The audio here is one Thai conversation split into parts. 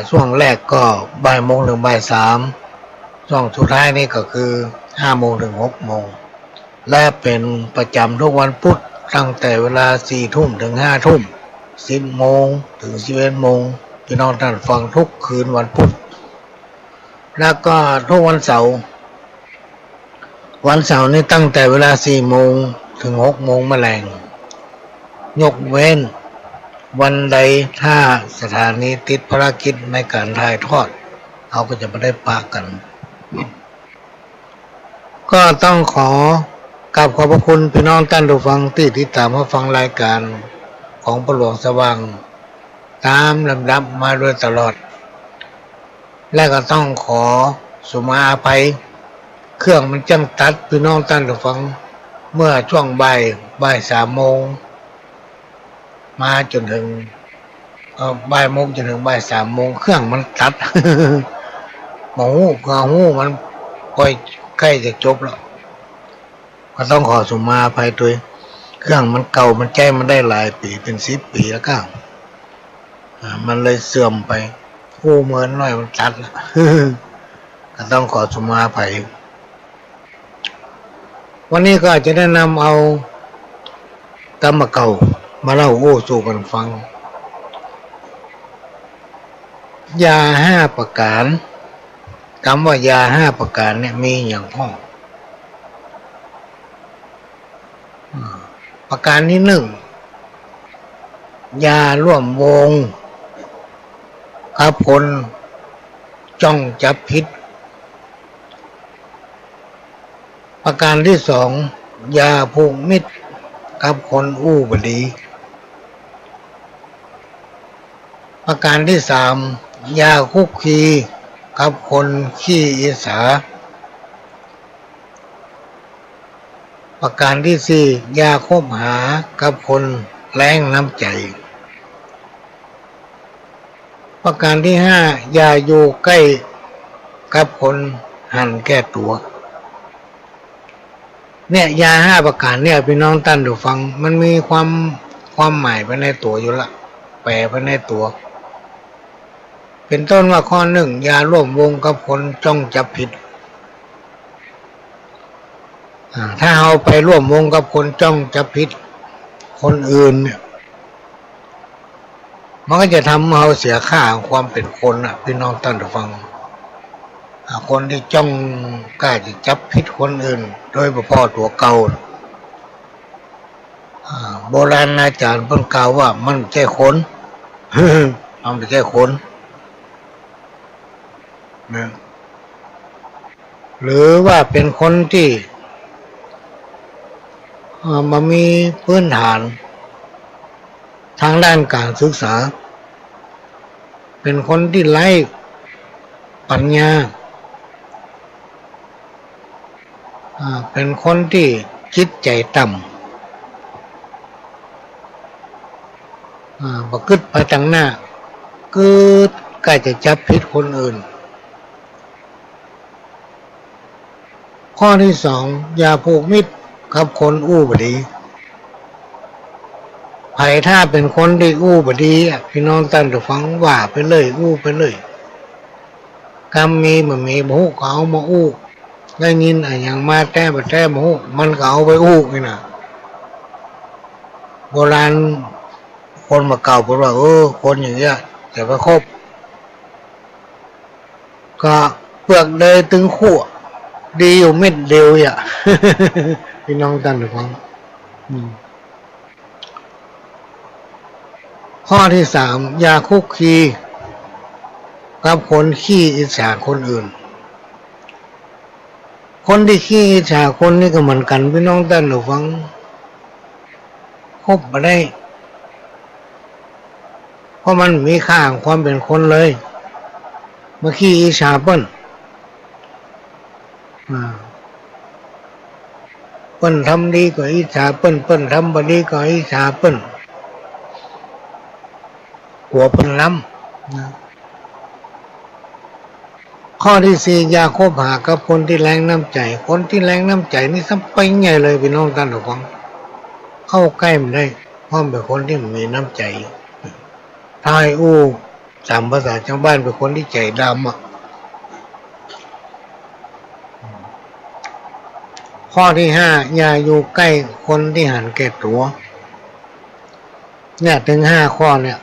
ช่วงแรกก็บ่ายโมงถึงบ่ายสามช่วงสุดท้ายนี่ก็คือ5 โมงถึง6 โมงและเป็นประจำทุกวันพุธตั้งแต่เวลา4 ทุ่มถึง5 ทุ่ม10 โมงถึง11 โมงพี่น้องท่านฟังทุกคืนวันพุธแล้วก็ทุกวันเสาร์นี่ตั้งแต่เวลา4 โมงถึง6 โมงแมลงยกเว้นวันใดถ้าสถานีติดภารกิจในการถ่ายทอดเขาก็จะไม่ได้ปะกันก็ต้องขอกราบขอบพระคุณพี่น้องท่านผู้ฟังที่ติดตามมาฟังรายการของพระหลวงสว่างตามลำดับมาโดยตลอดและก็ต้องขอสุมาอภัยเครื่องมันจังตัดพี่น้องท่านผู้ฟังเมื่อช่วงบ่าย3 โมงมาจนถึงบ่ายโมงจนถึงบ่าย3 โมงเครื่องมันตัด หมูมันปล่อยใกล้จะจบแล้วก็ต้องขอสุมาอภัยด้วยเครื่องมันเก่ามันใจมันได้หลายปีเป็น10 ปีแล้วก็มันเลยเสื่อมไปผู้เหมือนหน่อยมันตัด ก็ต้องขอสุมาอภัยวันนี้ก็จะได้นำเอากรรมเก่ามาเล่าสู่กันฟังยา5 ประการคำว่ายา5 ประการเนี่ยมีอย่างพ่อประการที่1ยาร่วมวงกับคนจ้องจับผิดประการที่2ยาผูกมิตรกับคนอู้บดีประการที่3ยาคุกคีกับคนขี้อิจฉาประการที่4ยาคบหากับคนแรงน้ำใจประการที่5ยาอยู่ใกล้กับคนหั่นแก้ตัวเนี่ยยา5 ประการเนี่ยพี่น้องท่านผู้ฟังมันมีความหมายไปในตัวอยู่ละแปลไปในตัวเป็นต้นว่าข้อ1ยาร่วมวงกับคนจ้องจับผิดถ้าเอาไปร่วมวงกับคนจ้องจับผิดคนอื่นเนี่ยมันก็จะทำเราเสียค่าของความเป็นคนพี่น้องท่านผู้ฟังคนที่จ้องกล้าจะจับผิดคนอื่นโดยเฉพาะตัวเก่าโบราณอาจารย์เพิ่นกล่าวว่ามันไม่ใช่คน มันไม่ใช่คนนะหรือว่าเป็นคนที่มามีพื้นฐานทางด้านการศึกษาเป็นคนที่ไร้ปัญญาเป็นคนที่จิตใจต่ำประกึศไปทางหน้าใกล้จะจับผิดคนอื่นข้อที่2อย่าผูกมิตรกับคนอู้บดีไผถ้าเป็นคนที่อู้บดีพี่น้องท่านผู้ฟังว่าไปเลยอู้ไปเลยกรรมมีมันมีบ่ฮู้ก็เอามาอู้ได้ยินอย่างมาแต่บ่แต่บ่ฮู้มันก็เอาไปอู้นี่นะโบราณคนมาเก่าพูดว่าคนอย่างเงี้ยอย่าไปคบก็เปลือกเลยถึงขั้วดีอยู่เม็ดเดียวพี่น้องท่านผู้ฟังข้อที่3อย่าคุกคีกับคนขี้อิจฉาคนอื่นคนที่ขี้อิจฉาคนนี่ก็เหมือนกันพี่น้องท่านผู้ฟังคบมาได้เพราะมันมีค่าของความเป็นคนเลยเมื่อขี้อิจฉาเปิ้นทำดีก็อิจฉาเปิ้นทำบ่ดีก็อิจฉาเปิ้นหัวเปิ้นล้ำข้อที่4อย่าคบหากับคนที่แรงน้ำใจคนที่แรงน้ำใจนี่สำคัญใหญ่เลยพี่น้องท่านผู้ฟังเข้าใกล้มันได้เพราะเป็นคนที่มีน้ำใจถ้าให้อู้ ตามภาษาชาวบ้านเป็นคนที่ใจดำอ่ะข้อที่ห้าอย่าอยู่ใกล้คนที่หันแก่ตัวเนี่ยถึงห้าข้อเนี่ย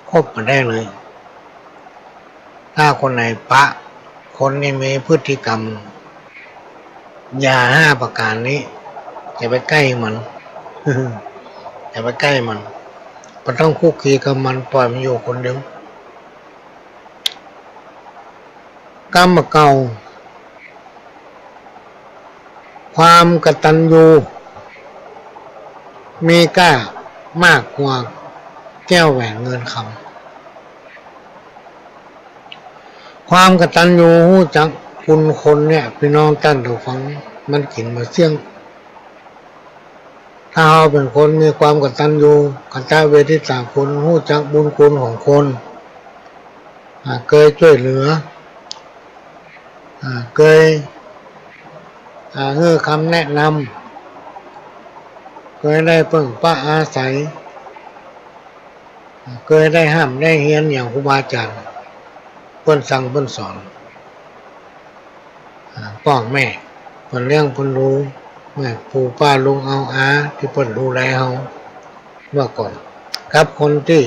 ครบมาได้เลยถ้าคนไหนปะคนนี้มีพฤติกรรมอย่าห้าประการนี้อย่าไปใกล้มัน อย่าไปใกล้มันต้องคุกคีกับมันปล่อยมันอยู่คนเดียวกรรมเก่าความกตัญญูมีค่ามากกว่าแก้วแหวนเงินคำความกตัญญูหู้จักคุณคนเนี่ยพี่น้องท่านผู้ฟังมันกินมาเสี่ยงถ้าเราเป็นคนมีความกตัญญูกตเวทิตาคุณหู้จักบุญคุณของคนเคยช่วยเหลือเคยให้คำแนะนำเคยได้พึ่งป้าอาศัยเคยได้ห้ามได้เฮียนอย่างครูบาอาจารย์เพิ่นสั่งเพิ่นสอนพ่อแม่เพิ่นเลี้ยงเพิ่นรู้แม่ปู่ป้าลุงเอาอาที่เพิ่นดูแลเฮาเมื่อก่อนกับคนที่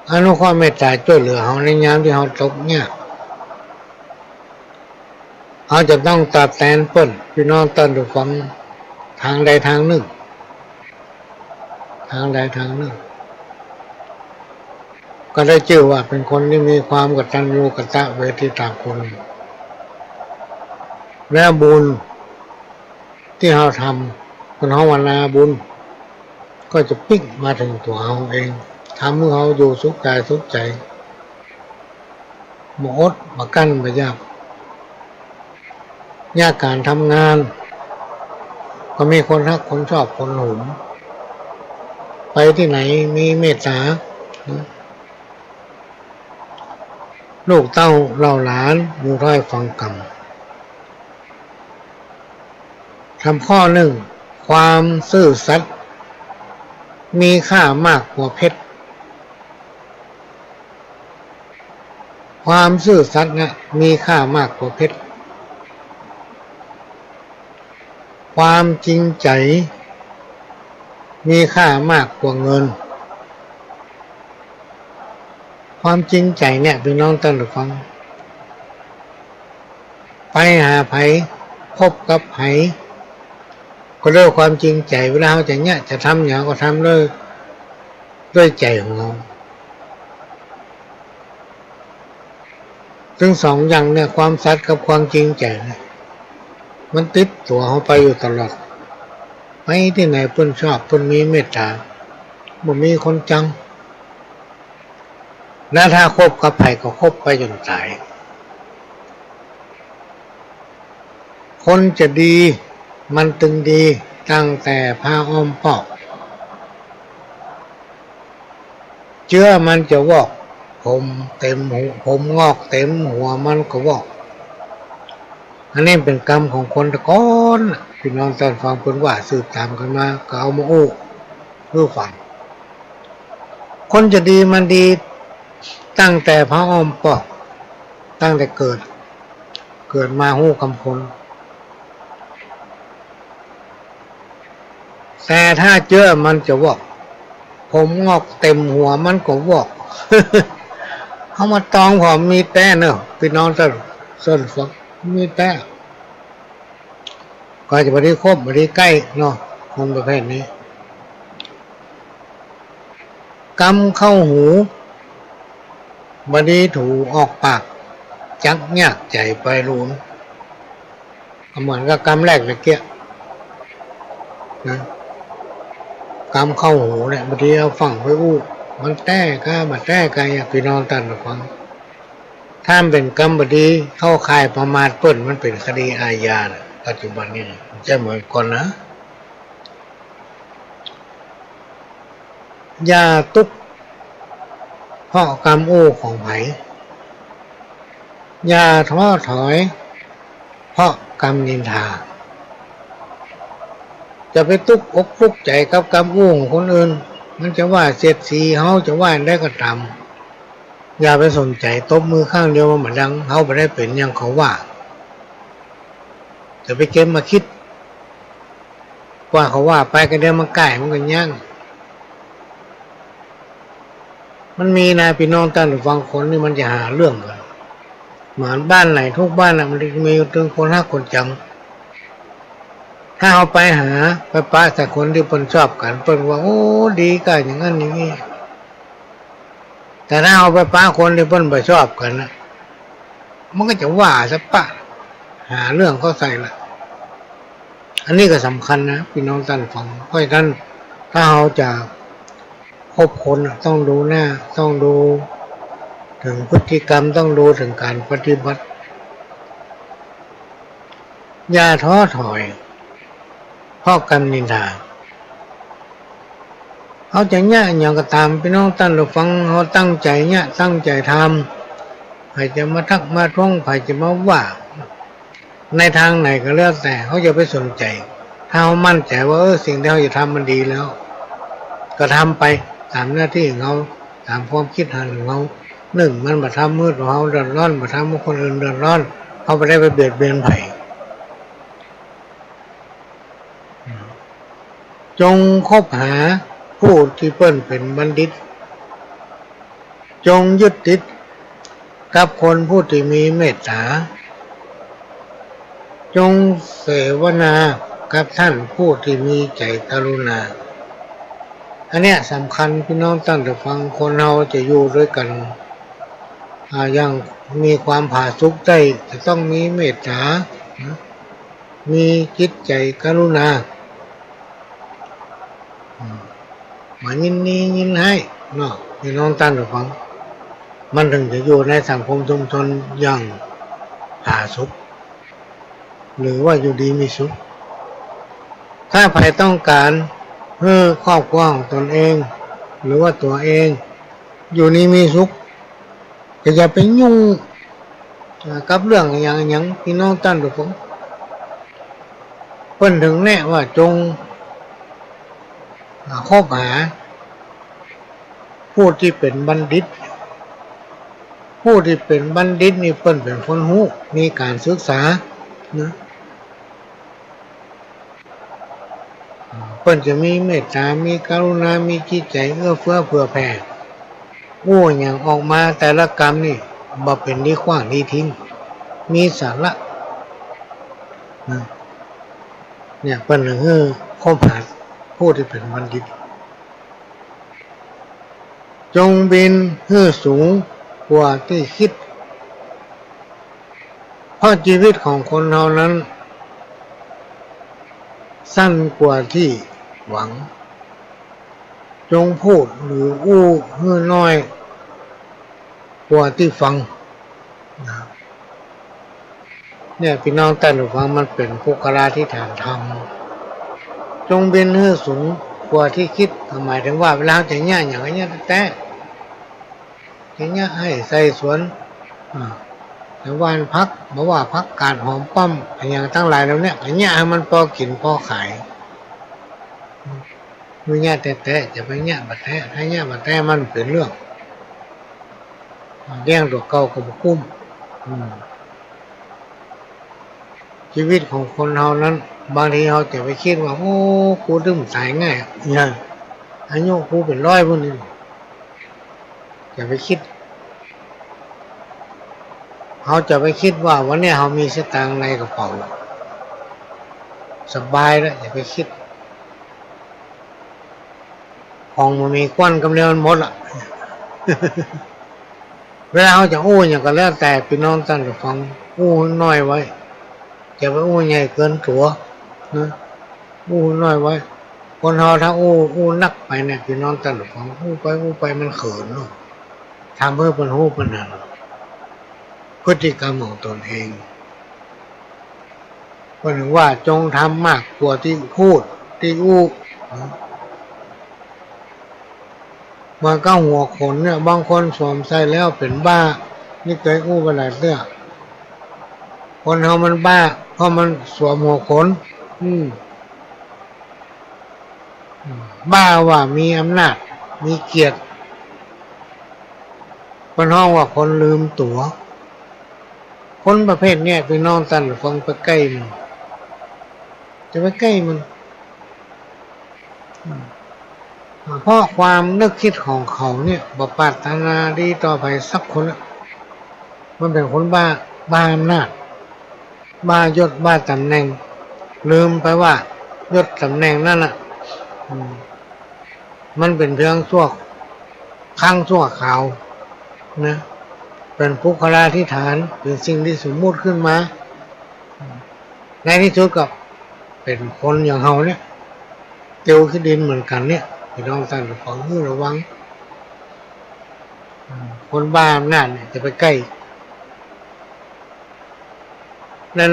อนุเคราะห์เมตตาช่วยเหลือเฮาในยามที่เฮาตกเนี่ยเขาจะต้องตอบแทนเพิ่นพี่น้องท่านผู้ฟังทางใดทางหนึ่งทางใดทางหนึ่งก็ได้ชื่อว่าเป็นคนที่มีความกตัญญูกตเวทิตาคุณและบุญที่เราทำคุณภาวนาบุญก็จะปิ๊กมาถึงตัวเราเองทำให้เราอยู่สุขกายสุขใจบ่อดบ่กั้นบ่ยากการทำงานก็มีคนรักคนชอบคนหนุนไปที่ไหนมีเมตตาลูกเต้าเหล่าหลานมูถ้อยฟังกรรมทำข้อหนึ่งความซื่อสัตย์มีค่ามากกว่าเพชรความซื่อสัตย์นะมีค่ามากกว่าเพชรความจริงใจมีค่ามากกว่าเงินความจริงใจเนี่ยพี่น้องท่านผู้ฟังไปหาไผพบกับไผก็ด้วยความจริงใจเวลาเราจะเนี่ยจะทำอย่างก็ทำด้วยใจของเราทั้งสองอย่างเนี่ยความสัตย์กับความจริงใจเนี่ยมันติดตัวเขาไปอยู่ตลอดไปที่ไหนเพิ่นชอบเพิ่นมีเมตตาบ่มีคนจังและถ้าคบกับไผก็คบไปจนตายคนจะดีมันตึงดีตั้งแต่ผ้าอ้อมปอกเชื้อมันจะวอกผมเต็มหูผมงอกเต็มหัวมันก็วอกอันนี้เป็นกรรมของคนตะก้อนพี่น้องท่านฟังเพิ่นว่าสืบตามกันมาก็เอามาอู้เพื่อฟังคนจะดีมันดีตั้งแต่พระอ้อมปอกตั้งแต่เกิดมาหู้กำพลแต่ถ้าเจอมันจะวอกผมงอกเต็มหัวมันก็วอก เขามาตองผมมีแต่เนอะพี่น้องท่านส่วนฟังมีแต่ก็จะบริครบบริใกล้เนาะคนประเภทนี้กำเข้าหูบดีถูออกปากจักยากใจไปรุนเหมือนกับกำแรกตะเกียนะกำเข้าหูเนี่ยบดีเอาฝั่งไปอู้มันแต้ก้ามาแต้ไกลพี่น้องท่านฟังถ้าเป็นกรรมบดีเข้าข่ายประมาทเปิ้นมันเป็นคดีอาญาปัจจุบันนี้จะเหมือนกันนะอย่าตุกเพราะกรรมอู้ของไผอย่าท้อถอยเพราะกรรมนินทาจะไปตุกอกตุกใจกับกรรมอู้ของคนอื่นมันจะว่าเสียดสีเฮาจะว่าได้ก็ตาม อย่าไปสนใจตบมือข้างเดียวมันดังเขาไปได้เป็นอย่างเขาว่าจะไปเก็บมาคิดว่าเขาว่าไปกันเดียวมันใกล้มันกันย่างมันมีนายพี่น้องท่านผู้ฟังคนนี่มันจะหาเรื่องกันเหมือนบ้านไหนทุกบ้านมันมีถึงคน5 คนจังถ้าเอาไปหาไปป้าแต่คนที่เพิ่นชอบกันเพิ่นว่าโอ้ดีกันอย่างนั้นอย่างนี้แต่ถ้าเอาไปป้าคนที่เพิ่นไม่ชอบกันนะมันก็จะว่าซะปะหาเรื่องเขาใส่ละอันนี้ก็สำคัญนะพี่น้องท่านฟังเพราะฉะนั้นถ้าเราจะคบคนต้องดูหน้าต้องดูถึงพฤติกรรมต้องดูถึงการปฏิบัติอย่าท้อถอยเพราะกรรมนินทาเขาจะเนี่ยอย่างก็ตามพี่น้องท่านผู้ฟังเขาตั้งใจเนี่ยตั้งใจทำใครจะมาทักมาท้วงใครจะมาว่าในทางไหนก็แล้วแต่เขาจะไปสนใจถ้าเขามั่นใจว่าสิ่งที่เขาจะทำมันดีแล้วก็ทำไปตามหน้าที่ของเขาตามความคิดหันของเขามันมาทำมืดของเขาเดือดร้อนมาทำให้คนอื่นเดือดร้อนเขาไปได้ไปเบียดเบียนไผ่จงคบหาผู้ที่เปิ้นเป็นบัณฑิตจงยึดติดกับคนผู้ที่มีเมตตาจงเสวนากับท่านผู้ที่มีใจกรุณาอันเนี้ยสำคัญพี่น้องตั้งแต่ฟังคนเราจะอยู่ด้วยกันอย่างมีความผาสุกได้จะต้องมีเมตตามีจิตใจกรุณามายินดียินให้เนาะพี่น้องตั้งแต่ฟังมันถึงจะอยู่ในสังคมชุมชนอย่างผาสุกหรือว่าอยู่ดีมีสุขถ้าใครต้องการเพื่อครอบครัวของตนเองหรือว่าตัวเองอยู่นี่มีสุขก็อย่าไปยุ่งกับเรื่องอย่างพี่น้องท่านทุกคนเพิ่นถึงแน่ว่าจงคบหาผู้ที่เป็นบัณฑิตผู้ที่เป็นบัณฑิตนี่เพิ่นเป็นคนรู้มีการศึกษานะเพิ่นจะมีเมตตามีกรุณามีจิตใจเอื้อเฟื้อเผื่อแผ่อย่างออกมาแต่ละกรรมนี่บ่เป็นดีขว้างดีทิ้งมีสาระเนี่ยเพิ่นคือคบหาผู้ที่เป็นบัณฑิตจงบินให้สูงกว่าที่คิดเพราะชีวิตของคนเรานั้นสั้นกว่าที่หวังจงพูดหรือให้น้อยกว่าที่ฟังเนี่ยพี่น้องท่านผู้ฟังมันเป็นภูกราธิฐานธรรมจงบินให้สูงกว่าที่คิดหมายถึงว่าเวลาจะเนี่ยอย่างนี้แต่จะเนี่ยให้ใส่สวนแต่วานพักบอกว่าพักกาดหอมป้อมอย่างทั้งหลายแล้วเนี่ยอย่างเงี้ยให้มันพอกินพอขายมือเงี้ยแต่จะไปเงี้ยบัดแท้ถ้าเงี้ยบัดแท้มันเป็นเรื่องแย่งตัวเก่ากับคุ้มชีวิตของคนเรานั้นบางทีเราจะไปคิดว่าโอ้กูดึงตายง่ายเนี่ยอายุกูเป็น100พวกนี้จะไปคิดเขาจะไปคิดว่าวันนี้เขามีสตางค์ในกระเป๋าสบายแล้วอย่าไปคิดของมันมีควันกำเนิดหมดละเวลาเขาจะอย่างก็แล้วแต่พี่น้องท่านผู้ฟังน้อยไว้อย่าไปใหญ่เกินตัวนะน้อยไว้คนเราถ้านักไปเนี่ยพี่น้องท่านผู้ฟังไปมันเขินเนาะทำเพื่อเป็นปัญหาพฤติกรรมของตนเองก็ถึงว่าจงทำมากกว่าที่พูดที่มันก็หัวขนเนี่ยบางคนสวมใส่แล้วเป็นบ้านี่เคยไปหลายเรื่องคนเขามันบ้าเพราะมันสวมหัวขนบ้าว่ามีอำนาจมีเกียรติ เป็นห้องว่าคนลืมตั๋วคนประเภทเนี้ยพี่น้องท่านฟังไปใกล้มันจะไปใกล้มันเพราะความนึกคิดของเขาเนี่ยบ่ปรารถนาดีต่อไปสักคนมันเป็นคนบ้าอำนาจบ้ายศบ้าตำแหน่งลืมไปว่ายศตำแหน่งนั่นน่ะมันเป็นเรื่องชั่วครั้งชั่วคราวนะเป็นภุคลาธิฐานเป็นสิ่งที่สมมุติขึ้นมาในที่สุดก็เป็นคนอย่างเฮาเนี่ยเตียวขี้ดินเหมือนกันเนี่ยพี่น้องท่านฟังให้ระวังคนบ้าอำนาจเนี่ยจะไปใกล้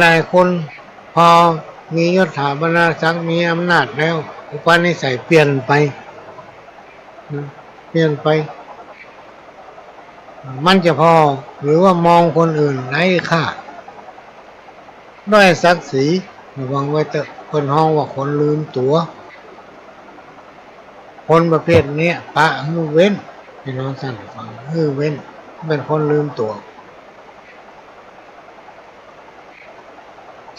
หลายๆคนพอมียศถาบรรดาศักดิ์มีอำนาจแล้วอุปนิสัยเปลี่ยนไปมันจะพอหรือว่ามองคนอื่นไร้ค่าด้วยศักดิ์ศรีระวังไว้เถอะคนห้องว่าคนลืมตัวคนประเภทนี้ปะฮือเว้นพี่น้องท่านฟังฮือเว้นเป็นคนลืมตัว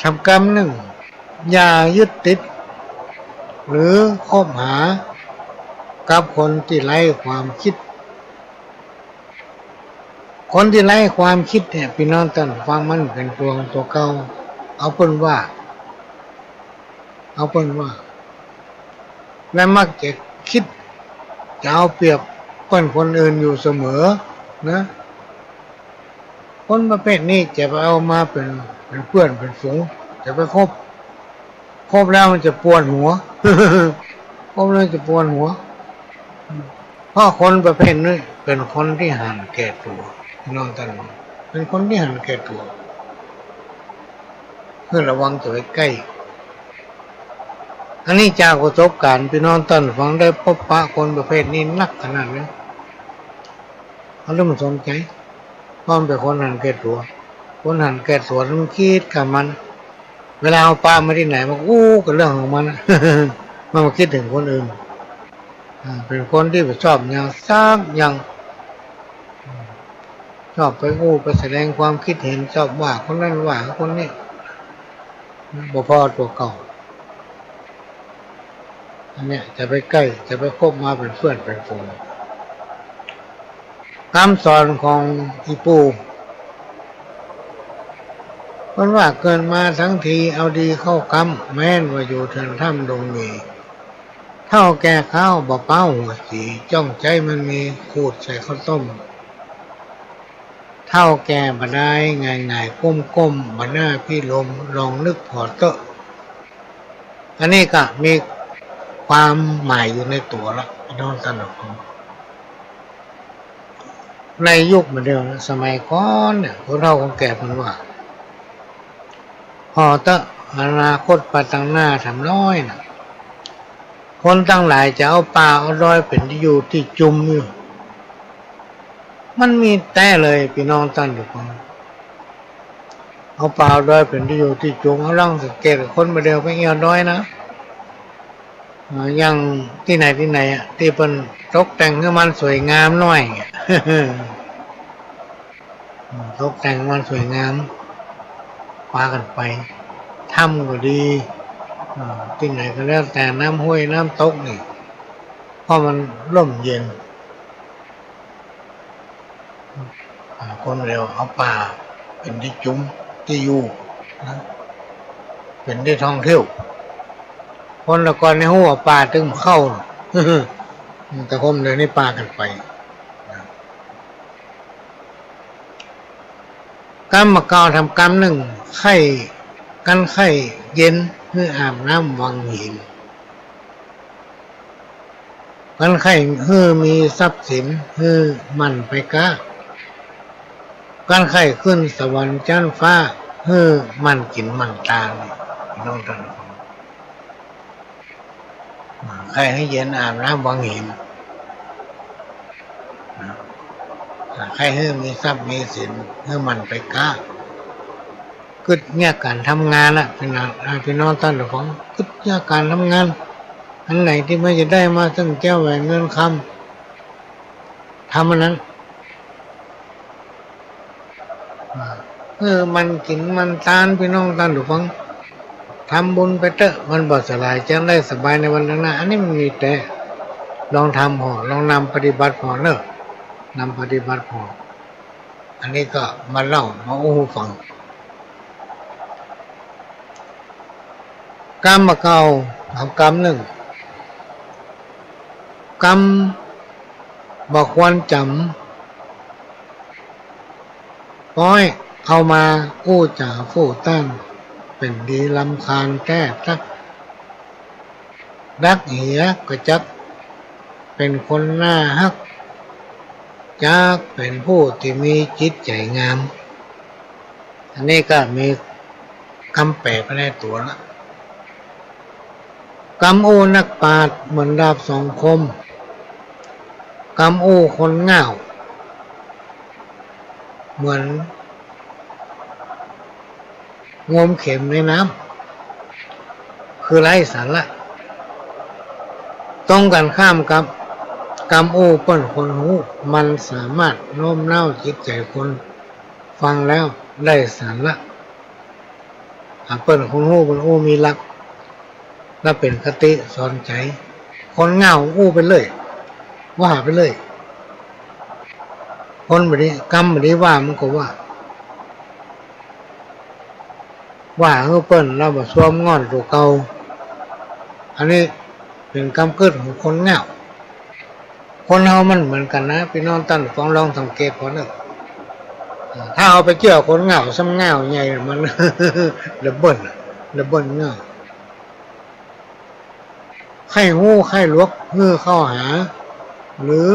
ทำกรรมหนึ่งอย่ายึดติดหรือคบหากับคนที่ไร้ความคิดคนที่ไร้ความคิดเนี่ยพี่น้องท่านฟังมันเป็นตัวเก่าเอาเพิ่นว่าและมักจะคิดจะเอาเปรียบคนอื่นอยู่เสมอนะคนประเภทนี้จะไปเอามาเป็นเพื่อนเป็นฝูงจะไปคบแล้วมันจะปวดหัว คบแล้วจะปวดหัวเพราะคนประเภทนี้เป็นคนที่หันแก่ตัวน้องท่านเป็นคนที่หันแก่ตัวเพื่อระวังตัวใกล้อันนี้จากประสบการณ์พี่น้องท่านฟังได้พบปะคนประเภทนี้นักขนาดนี้เขาเริ่มสนใจเพราะมันเป็นคนหันแก่ตัวคนหันแก่ตัวมันคิดกับมันเวลาเอาปลามาที่ไหนมันกับเรื่องของมัน มันมาคิดถึงคนอื่นเป็นคนที่ชอบอย่างซักอย่างชอบไปไปแสดงความคิดเห็นชอบว่าคนนั้นว่าคนนี้บ่พอตัวเก่าอันเนี้ยจะไปใกล้จะไปคบมาเป็นเพื่อนเป็นฝูงคำสอนของอีปูเพราะว่าเกินมาทั้งทีเอาดีเข้ากำแม้นว่าอยู่เทินถ้ำดงมีเท่าแก่ข้าวบ่เป้าหัวสีจ้องใจมันมีขูดใส่ข้าวต้มเท่าแก่บ่ได้ง่ายก้มบ่หน้าพี่ลมลองนึกพอเตอะอันนี้ก็มีความหมายอยู่ในตัวละน้องสนุกในยุคเหมือนเดิมสมัยก่อนเนี่ยคนเฒ่าคนแก่มันว่าพอเตอะอนาคตไปตั้งหน้าทำน้อยนะคนตั้งหลายจะเอาป่าเอาดอยเป็นที่อยู่ที่จุ่มอยู่มันมีแต่เลยพี่น้องท่านทุกคนเอาป่าเอาดอยเป็นที่อยู่ที่จุ่มเอาล่องสังเกตคนมาเดียวไปเงี้ยน้อยนะอย่างที่ไหนอ่ะที่เป็นตกแต่งให้มันสวยงามหน่อย ตกแต่งมันสวยงามพากันไปถ้ำก็ดีที่ไหนก็แล้วแต่น้ำห้วยน้ำตกนี่เพราะมันร่มเย็นคนเร็วเอาป่าเป็นที่จุ้มที่อยู่นะเป็นที่ท่องเที่ยวคนละก่อนในหัวป่าตึงเข้า แต่ผมเดินในป่ากันไปกรรมกรทำกรรมหนึ่งไข้เย็นเพื่ออาบน้ำวังหินกันไข้เพื่อมีทรัพย์สินเพื่อมันไปกะกันไข้ขึ้นสวรรค์ชั้นฟ้าเพื่อมันกินมันตาน้องท่านไข้ให้เย็นอาบน้ำวังหินใครให้มีทรัพย์มีสินให้มันไปก้าก็เนี่ยการทำงานล่ะพี่น้องท่านของก็เนี่ยการทำงานอันไหนที่ไม่จะได้มาซึ่งแก้วแหวนเงินคำทำอันนั้น มันกินมันทานพี่น้องท่านผู้ฟังทำบุญไปเถอะมันบ่สลายจะได้สบายในวันข้างหน้าอันนี้มันมีแต่ลองทำพอลองนำปฏิบัติพอเนอะนำปฏิบัติพออันนี้ก็มาเล่ามาอู้ฟังกรรมเก่าทำกรรมหนึ่งกรรมบอกควรจำป้อยเอามากู้จ่าฟู่ตั้งเป็นดีลำคาญแท้ทักรักเหียก็จักเป็นคนหน้าฮักจักเป็นผู้ที่มีจิตใจงามอันนี้ก็มีคำแปลไปในตัวละกำอูนักปราชญ์เหมือนดาบสองคมกำอูคนง่าวเหมือนงมเข็มในน้ำคือไร้สาระต้องกันข้ามกับกำอูเปิ้นคนหูมันสามารถโน้มน้าวจิตใจคนฟังแล้วได้สาระเปิ้นคนหูเปิ้นอูมีหลักและเป็นคติสอนใจคนเงาอู้ไปเลยว่าไปเลยคนแบบนี้กรรมแบบนี้ว่ามันก็ว่าเปิ้นเราบ่ซ้อมงอนตัวเก่าอันนี้เป็นกรรมเกิดของคนเงาคนเฮามันเหมือนกันนะพี่น้องท่านฟังลองสังเกตพอเนอะถ้าเอาไปเกี่ยวคนเงาซ้ำเงาใหญ่มันระเบิดเงาไข้หู้ไข้ลวกเพื่อเข้าหาหรือ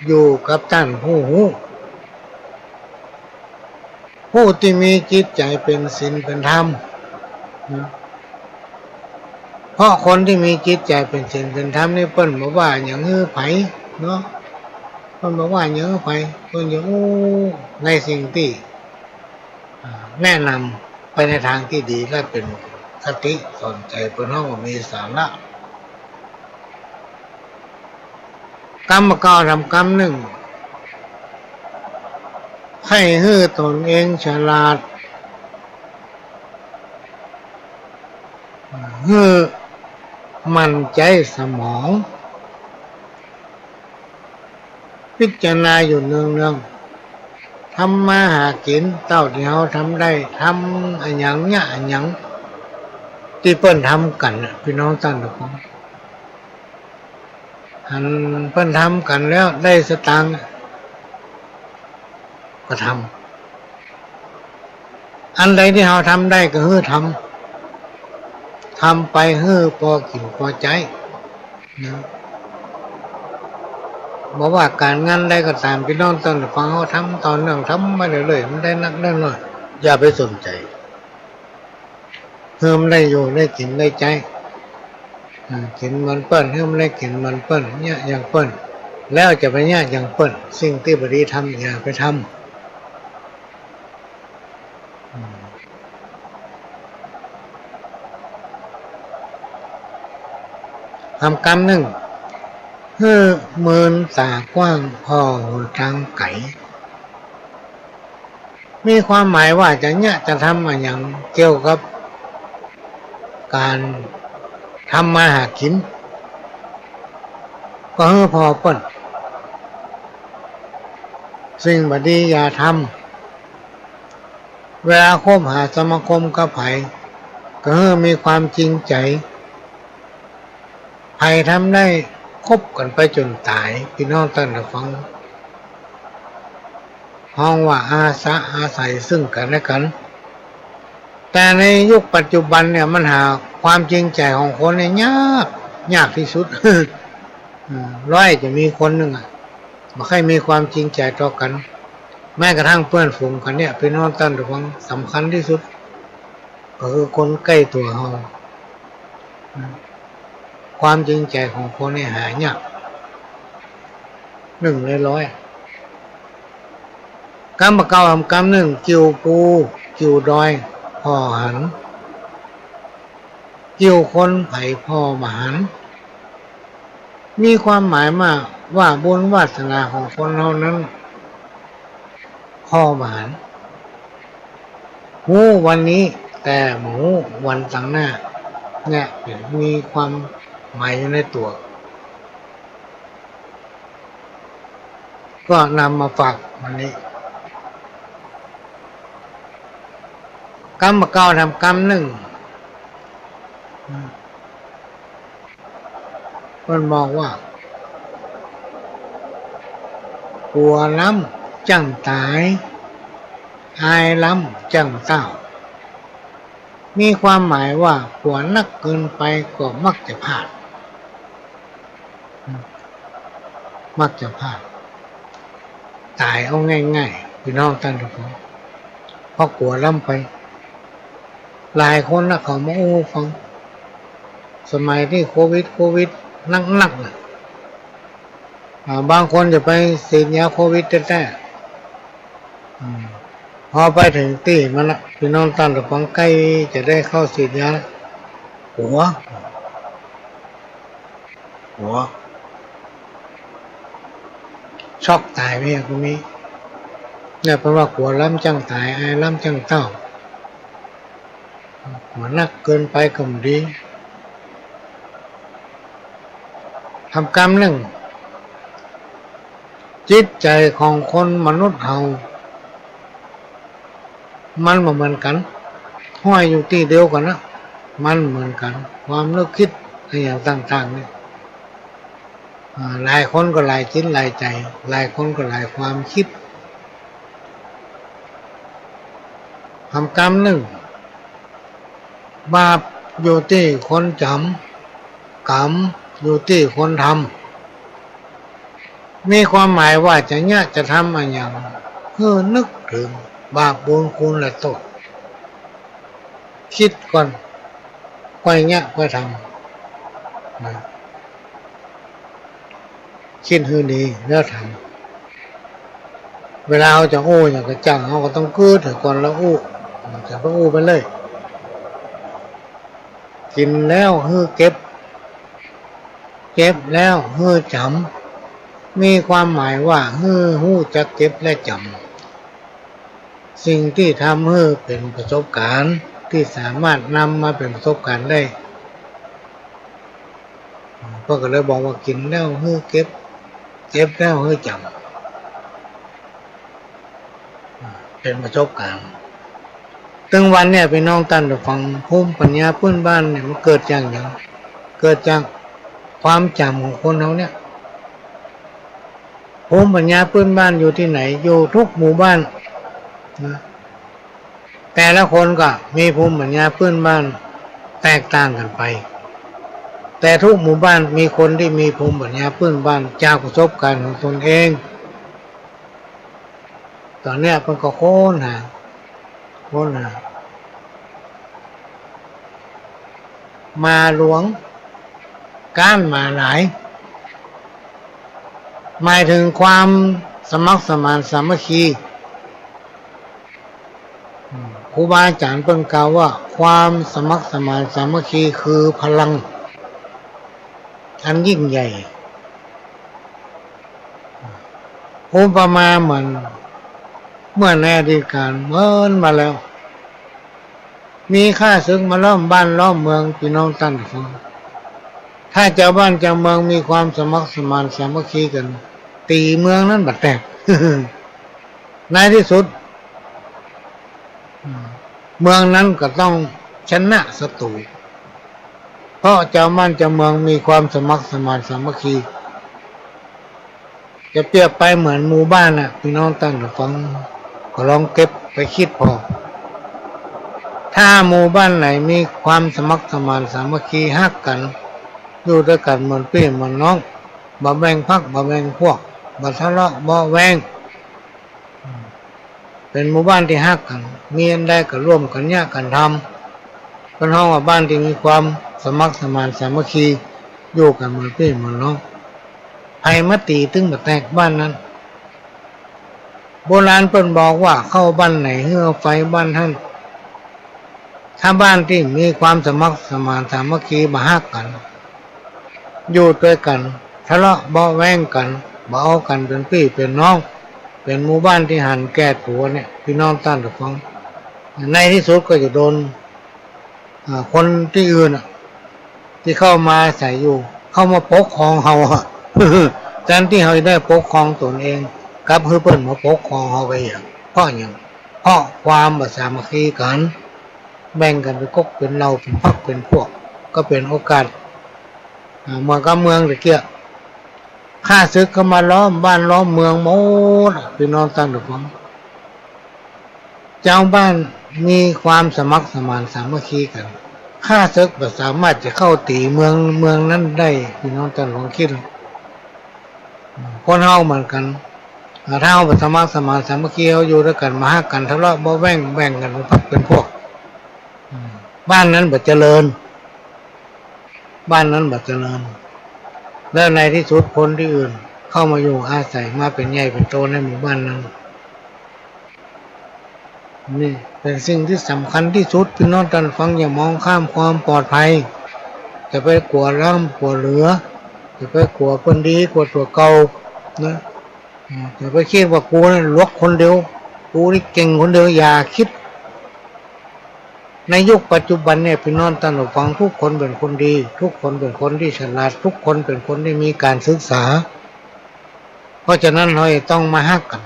อยู่กับท่านผู้ที่มีจิตใจเป็นศีลเป็นธรรมเพราะคนที่มีจิตใจเป็นศีลเป็นธรรมนี่เปิ้นบอกว่าอย่างฮื้อไผเนาะเปิ้นบอกว่าอย่างฮื้อไผเปิ้นอย่างในสิ่งที่แนะนำไปในทางที่ดีและเป็นคติสอนใจเปิ้นเฮามีสาระกรรมเก่าทำกรรมหนึ่งให้ฮื้อตนเองฉลาดฮื้อมั่นใจสมองพิจารณาอยู่เนืองๆทำมาหากินเต้าที่เขาทำได้ทำอันหยังเนี่ยอันหยังที่เปิ้นทำกันพี่น้องท่านทุกคนอันเพิ่นทำกันแล้วได้สตางค์ก็ทำอันใดที่เราทำได้ก็ฮื้อทำไปฮื้อพอกินพอใจนะบอกว่าการงานใดก็ตามพี่น้องต้องฟังเขาทำตอนนั้นทำมาเรื่อยๆมันได้นักได้น้อยอย่าไปสนใจเพิ่มได้อยู่ได้กินได้ใจกินมันเปิ้นเพิ่มได้กินมันเปิ้นเนี่ยอย่างเปิ้นแล้วจะไปเนี่ยอย่างเปิ้นสิ่งที่บดีทำอย่าไปทำกรรมหนึ่งเมินตากว้างพอหูทางไก่มีความหมายว่าจะทำอะไรอย่างเกี่ยวกับการทำมาหากินก็พอเปิ้นสิ่งบดีอย่าทำเวลาคบหาสมาคมกับไผก็มีความจริงใจไผทำได้คบกันไปจนตายพี่น้องท่านฟังห้องว่าอาศัยซึ่งกันและกันแต่ในยุคปัจจุบันเนี่ยมันหาความจริงใจของคนเนี่ยยากที่สุด ร้อยจะมีคนหนึ่งไม่ค่อยมีความจริงใจต่อกันแม้กระทั่งเพื่อนฝูงกันเนี่ยพี่น้องท่านฟังสำคัญที่สุดก็คือคนใกล้ตัวเราความจริงใจของคนเนี่ยหายาก1 ใน 100กรรมเก่าทำกรรมหนึ่งกิ่วปูกิ่วดอยพ่อหันกิ่วคนไผ่พ่อมหันมีความหมายมากว่าบุญวาสนาของคนเรานั้นพ่อมหัน หูวันนี้แต่หมูวันต่างหน้าเนี่ยมีความหมายอยู่ในตัว ก็นำมาฝากวันนี้กรรมเก่าทำกรรมหนึ่งมันบอกว่ากลัวล้ำจังตายอายล้ำจังเต้ามีความหมายว่ากลัวนักเกินไปก็มักจะพลาดมักจะพลาดตายเอาง่ายๆพี่น้องท่านทุกคนเพราะกลัวล้ำไปหลายคนนะเขามาอู้ฟังสมัยที่โควิดนักบางคนจะไปฉีดยาโควิดแต่พอไปถึงที่มันละพี่น้องท่านทุกคนใกล้จะได้เข้าฉีดยาหัวช็อกตายไปอย่างนี้เนี่ยเพราะว่ากลัวล้ำจังตายอายล้ำจังเต้าหัวนักเกินไปก็ไม่ดีทำกรรมหนึ่งจิตใจของคนมนุษย์เรามันเหมือนกันห้อยอยู่ที่เดียวกันนะมันเหมือนกันความนึกคิดอย่างต่างๆเนี่ยหลายคนก็หลายจิตหลายใจหลายคนก็หลายความคิดทำกรรมหนึ่งบาปอยู่ที่คนจำกรรมอยู่ที่คนทำมีความหมายว่าจะทำอะไรอย่างเพื่อนึกถึงบาปบุญคุณและโทษคิดก่อนค่อยทำนะคิดให้ดีแล้วทำเวลาเขาจะโอ้อย่างกระจังเขาก็ต้องกืดถึงก่อนแล้วอู้จะไปอู้ไปเลยกินแล้วฮื้อเก็บแล้วฮื้อจำมีความหมายว่าฮื้อหู้จะเก็บและจำสิ่งที่ทำฮื้อเป็นประสบการณ์ที่สามารถนำมาเป็นประสบการณ์ได้ก็เลยบอกว่ากินแล้วฮื้อเก็บแล้วฮื้อจำเป็นประสบการณ์ตึงวันเนี่ยไปน้องตันไปฟังภูมิปัญญาพื้นบ้านเนี่ยมันเกิดจากอย่างเกิดจากความจำของคนเขาเนี่ยภูมิปัญญาพื้นบ้านอยู่ที่ไหนอยู่ทุกหมู่บ้านนะแต่ละคนก็มีภูมิปัญญาพื้นบ้านแตกต่างกันไปแต่ทุกหมู่บ้านมีคนที่มีภูมิปัญญาพื้นบ้านจากประสบการณ์ของตนเองตอนนี้มันก็โค่นหามาหลวงก้านมาหลายหมายถึงความสมัครสมานสามัคคีครูบาอาจารย์เพิ่งกล่าวว่าความสมัครสมานสามัคคีคือพลังอันยิ่งใหญ่อุปมาเหมือนเมื่อในอดีตการเมื่อมาแล้วมีข้าศึกมาล้อมบ้านล้อมเมืองพี่น้องตั้นฟังถ้าเจ้าบ้านเจ้าเมืองมีความสมัครสมานสามัคคีกันตีเมืองนั้นบัดแตก ในที่สุดเมืองนั้นก็ต้องชนะศัตรูเพราะเจ้าบ้านเจ้าเมืองมีความสมัครสมานสามัคคีจะเปรียบไปเหมือนหมู่บ้านน่ะพี่น้องตั้งฟังก็ลองเก็บไปคิดพอถ้าหมู่บ้านไหนมีความสมัครสมานสามัคคีฮักกันอยู่ด้วยกันเหมือนพี่เหมือนน้องบ่แบ่งพรรคบ่แบ่งพวกบ่ทะเลาะบ่แวงเป็นหมู่บ้านที่ฮักกันมีอันใดก็ร่วมกันกันทำเป็นห้องว่าบ้านที่มีความสมัครสมานสามัคคีอยู่กันเหมือนพี่เหมือนน้องภัยมาตีตึงมาแตกบ้านนั้นโบราณเพิ่นบอกว่าเข้าบ้านไหนเหื่อไฟบ้านท่านถ้าบ้านที่มีความสมัครสมานสามัคคีมาฮักกันอยู่ด้วยกันทะเลาะเบาแวงกันเบากันเป็นพี่เป็นน้องเป็นหมู่บ้านที่หันแก่ตัวเนี่ยพี่น้องต้านฟัง ในที่สุดก็จะโดนคนที่อื่นที่เข้ามาใส่อยู่เข้ามาปกครองเฮาแทนที่เฮาได้ปกครองตนเองกลับเพิ่นมาปกครองเฮาไปอย่างเพราะอย่างเพราะความสามัคคีกันแบ่งกันเป็นก๊กเป็นเราเป็นพรรคเป็นพวกก็เป็นโอกาสเมืองกับเมืองตะเกียข้าศึกก็มาล้อมบ้านล้อมเมืองหมดพี่น้องตั้งแต่ฟังเจ้าบ้านมีความสมัครสมานสามัคคีกันข้าศึกสามารถจะเข้าตีเมืองนั้นได้พี่น้องตั้งลองคิดคนเฮาเหมือนกันถ้าเฮาสมัครสมานสามัคคีเฮาอยู่ด้วยกันมาหากันทะเลาะบ่แบ่งกันเป็นพรรคเป็นพวกบ้านนั้นบ่เจริญบ้านนั้นบ่เจริญแล้วในที่สุดคนที่อื่นเข้ามาอยู่อาศัยมาเป็นใหญ่เป็นโตในหมู่บ้านนั้นนี่เป็นสิ่งที่สำคัญที่สุดพี่น้องท่านฟังอย่ามองข้ามความปลอดภัยจะไปกลัวร่ำกลัวเหลือจะไปกลัวคนดีกลัวตัวเก่านะจะไปคิดว่ากูนี่ลวกคนเดียวกูนี่เก่งคนเดียวอย่าคิดในยุคปัจจุบันเนี่ยพี่น้องท่านฟังทุกคนเป็นคนดีทุกคนเป็นคนที่ฉลาดทุกคนเป็นคนที่มีการศึกษาเพราะฉะนั้นเราต้องมาฮักกัน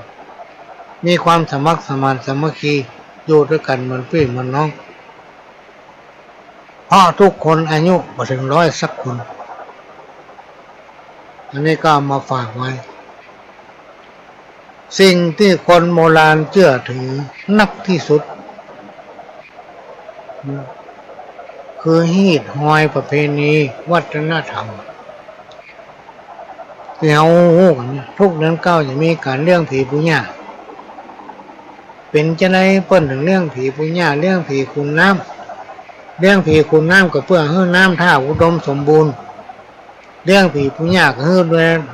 มีความสมัครสมานสามัคคีอยู่ด้วยกันเหมือนพี่เหมือนน้องเพราะทุกคนอายุบ่ถึง100สักคนอันนี้ก็มาฝากไว้สิ่งที่คนโบราณเชื่อถือนักที่สุดคือฮีดหอยประเพณีวัฒนธรรมที่เราฮู้กันทุกเดือน9จะมีการเลี้ยงผีปู่ย่าเป็นจังได๋เปิ้นถึงเลี้ยงผีปู่ย่าเลี้ยงผีขุนน้ำเลี้ยงผีขุนน้ำก็เพื่อให้น้ำท่าอุดมสมบูรณ์เลี้ยงผีปู่ย่าก็ให้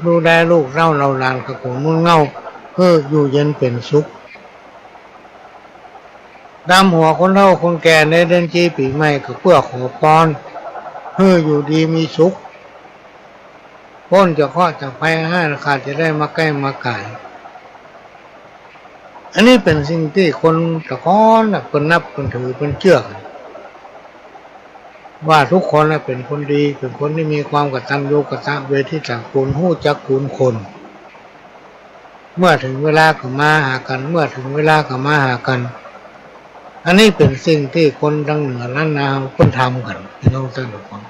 ดูแลลูกเราหลานกะโกมุ่นเงาเพื่ออยู่เย็นเป็นสุขดำหัวคนเฒ่าคนแก่ในเดือนจีปีใหม่ก็เพื่อขอพรเพื่ออยู่ดีมีสุขพ้นจากข้อจากภัยให้ขาดจะได้มาใกล้มาไกลอันนี้เป็นสิ่งที่คนตะก้อนคนนับคนถือคนเชื่อว่าทุกคนเป็นคนดีเป็นคนที่มีความกตัญญูกตเวทิตาคุณฮู้จักคุณคนเมื่อถึงเวลาก็มาหากันเมื่อถึงเวลาก็มาหากันอันนี้เป็นสิ่งที่คนดังเหนือล้านนาคนทำกันพี่น้องท่านผู้ฟัง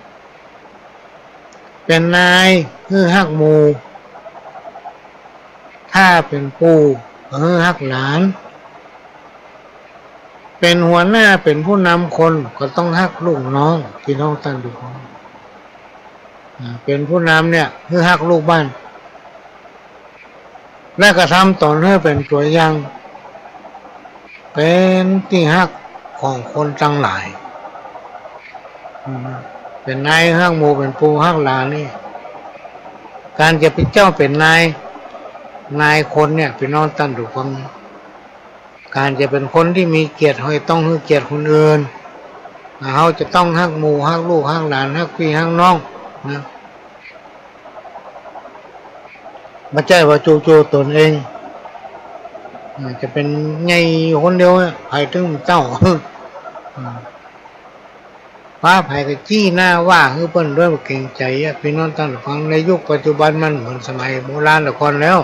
เป็นนายคือฮักหมู่ถ้าเป็นปู่คือฮักหลานเป็นหัวหน้าเป็นผู้นำคนก็ต้องฮักลูกน้องพี่น้องท่านผู้ฟังเป็นผู้นำเนี่ยคือฮักลูกบ้านและกระทำตนให้เป็นตัวอย่างเป็นที่ฮักของคนทั้งหลายเป็นนายฮักหมู่เป็นปู่ฮักหลานนี่การจะเป็นเจ้าเป็นนายคนเนี่ยพี่น้องท่านผู้ฟังการจะเป็นคนที่มีเกียรติต้องให้เกียรติคนอื่นเขาจะต้องฮักหมู่ฮักลูกฮักหลานฮักพี่ฮักน้องนะไม่ใช่ว่าจู่ๆตนเองจะเป็นไงคนเดียวใครถึงเจ้าฟ้าไผ่ก็จี้หน้าว่าคือเปิ้นด้วยเก่งใจพี่น้องท่านฟังในยุคปัจจุบันมันเหมือนสมัยโบราณแต่ก่อนแล้ว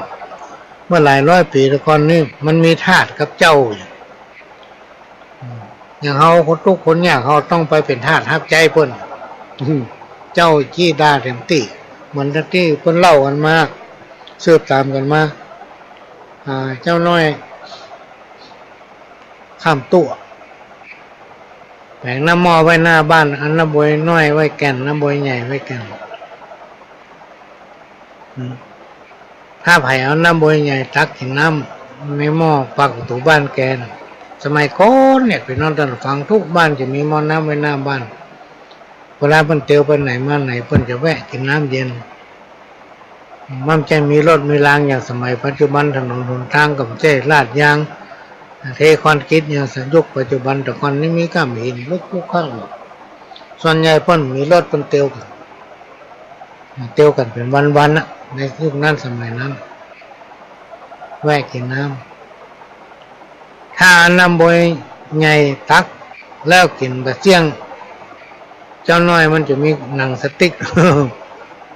เมื่อหลายร้อยปีแต่ก่อนนี่มันมีทาสกับเจ้าอย่างเขาคนทุกคนเนี่ยเขาต้องไปเป็นทาสฮับใจเปิ้นเจ้าจี้ด่าเต็มที่เหมือนที่เปิ้นเล่ากันมาสืบตามกันมาเจ้าน้อยข้ามตัวแผงน้ำหม้อไว้หน้าบ้านอันน้ำบวยน้อยไว้แก่นน้ำบวยใหญ่ไว้แก่นถ้าไผ่เอาน้ำบวยใหญ่ตักกินน้ำในหม้อปักประตูบ้านแกนสมัยก่อนเนี่ยพี่น้องท่านฟังทุกบ้านจะมีหม้อน้ำไว้หน้าบ้านเวลาเพิ่นเตียวไปไหนมาไหนเพิ่นจะแวะกินน้ำเย็นมันจะมีรถมีรางอย่างสมัยปัจจุบันถนนหนทางกับเจ้ลาดยางเทคอนกรีตอย่างสัญญกปัจจุบันแต่ก่อนนี้มีก้ามหินลุกข้างส่วนใหญ่เพิ่นมีรถเพิ่นเตียวกันเป็นวันๆนะในยุคนั้นสมัยนั้นแวะกินน้ำถ้าน้ำบวย ใหญ่ตักแล้วกินบะเจียงเจ้าน้อยมันจะมีหนังสติ๊ก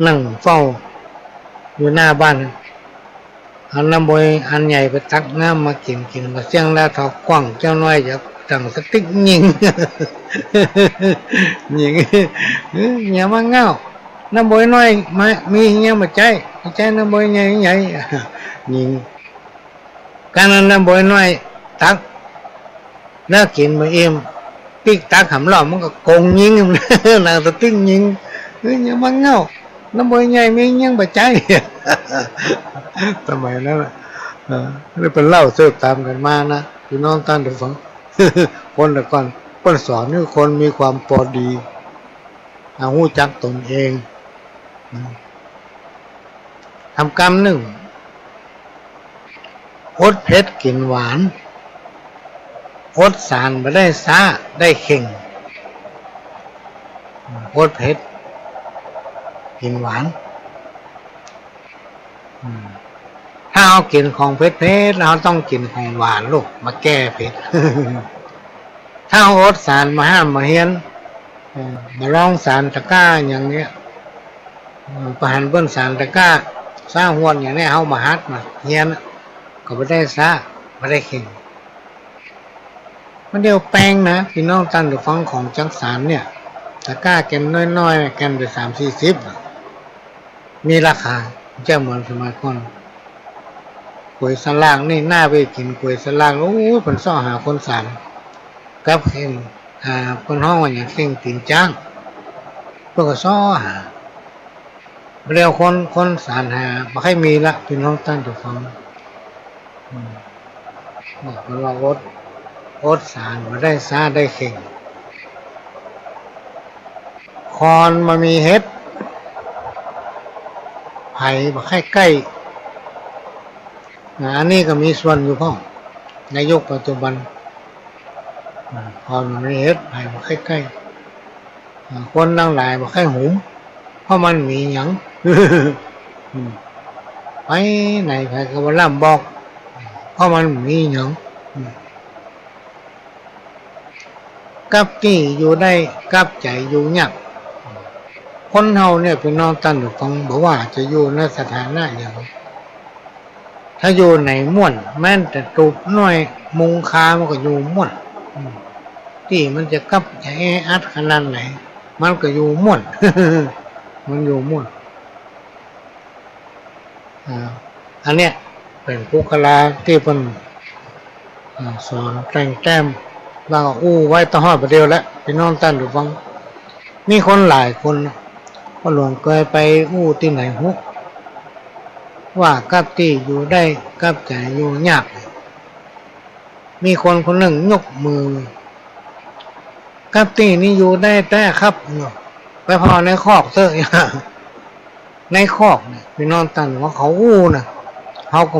นั่งเฝ้าอยู่หน้าบ้านเอาน้ำบอยอันใหญ่ไปตักน้ำมากินบะเจียงแล้วทอกว้างเจ้าน้อยจะตั้งสติ๊กยิง ยิง อย่ามาเงาน้ำบอยน้อยมามีเงี้ยมาใจน้ำบอยใหญ่ ยิงการนั้นน้ำบอยน้อยตักแล้วกินมาเอ็มติ๊กตักหำหล่อมันก็โกงยิง หนังสติ๊กยิงอย่ามาเงาน้ำบอยใหญ่มีเงี้ยมาใจ สมัยนั้นนี่เป็นเล่าเสิร์ฟตามกันมานะพี่น้องท่านผู้ฟัง คนแต่ก่อนคนสอนนี่คนมีความพอดีหูจักตนเองทำกรรมหนึ่งอดเผ็ดกินหวานอดสารมาได้ซาได้เข่งอดเผ็ดกินหวานถ้าเอากินของเผ็ดเราต้องกินของหวานลูกมาแก้เผ็ด ถ้าเอาอดสารมาห้ามมาเฮียนมาลองสารตะก้าอย่างเนี้ยประหันเบิ้ลสารตะก้าสร้างหวนอย่างนี้เอามาฮัดมาเฮียนก็ไม่ได้ซะไม่ได้เข่งมันเดียวแปลงนะพี่น้องตั้งแต่ฟังของจังสารเนี่ยตะก้าแกนน้อยๆแกนไป30-40มีราคาจะเหมือนสมัยก่อนกล้วยสลากนี่หน้าไปกินกล้วยสลากโอ้ยผลซ่อหาคนสารกับเข่งคนห้องว่าอย่างเข่งตีนจ้างเพื่อก็ซ่อหาเรียวคนสารหาไม่ค่อยมีละพี่น้องตั้งแต่ฟังบอกว่าอดสารมาได้ซาได้เข่งคอนมามีเฮ็ดไผ่มาใกล้อันนี้ก็มีส่วนอยู่พ่อในยุคปัจจุบันคอนมามีเฮ็ดไผ่มาใกล้คนตั้งหลายมาใกล้หุมเพราะมันมีหยัง ไปไหนใครก็มาล่ำบอกเพราะมันมีหยังกับที่อยู่ได้กับใจอยู่ยากคนเฮาเนี่ยเป็นน้องตั้นฟังบอกว่าจะอยู่ในสถานะอย่างถ้าอยู่ไหนม่วนแม้แต่ตูบน้อยมุงคามันก็อยู่ม่วนที่มันจะกับใจอัดขนาดไหนมันก็อยู่ม่วน มันอยู่ม่วนอันเนี้ยเป็นปุคลาที่เป็นสอนแต่งแต้มเราอู้ไว้ต่อหอดประเดียวแล้วพี่น้องตั้นหรือฟังมีคนหลายคนก็หลวงเคยไปอู้ที่ไหนฮุกว่ากับที่อยู่ได้กับใจอยู่ยากมีคนคนหนึ่งยกมือกับที่นี่อยู่ได้แต่ครับไปพอในคอกเถอะ ในคอกเนี่ยพี่น้องตั้นว่าเขาอู้นะเขาก็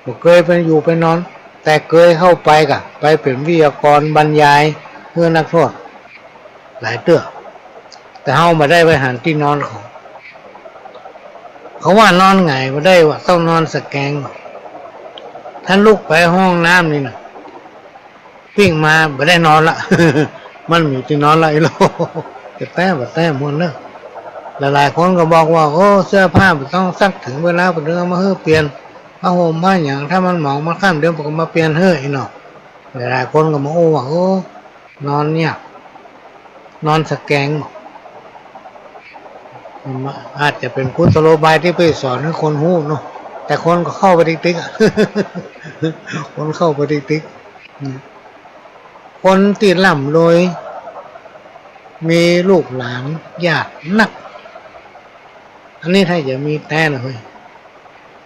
บอกเคยไปอยู่ไปนอนแต่เคยเข้าไปกะไปเป็นวิทยากรบรรยายเพื่อนักโทษหลายเตื้อแต่เขามาได้ไปหันที่นอนเขาว่านอนไงมาได้ว่าต้องนอนสแกงท่านลุกไปห้องน้ำนี่นะวิ่งมาไม่ได้นอนละ มันมีที่นอนละไอ้โลแต่แต้มมันเนอะหลายคนก็บอกว่าโอ้เสื้อผ้ามันต้องซักถึงเวลาเรื่องมาเฮ้อเปลี่ยนผ้าห่มผ้าอย่างถ้ามันหมองมันข้ามเดือนผมก็มาเปลี่ยนเฮ้ออีกเนาะหลายคนก็มาโอ้ว่าโอ้นอนเนี่ยนอนสแกงอาจจะเป็นกุศโลบายที่ไปสอนให้คนหู้เนาะแต่คนก็เข้าไปติ๊กๆ คนเข้าไปติ๊กๆคนติดล่ำโดยมีลูกหลานญาตินักอันนี้ถ้าจะมีแต่นะเฮ้ย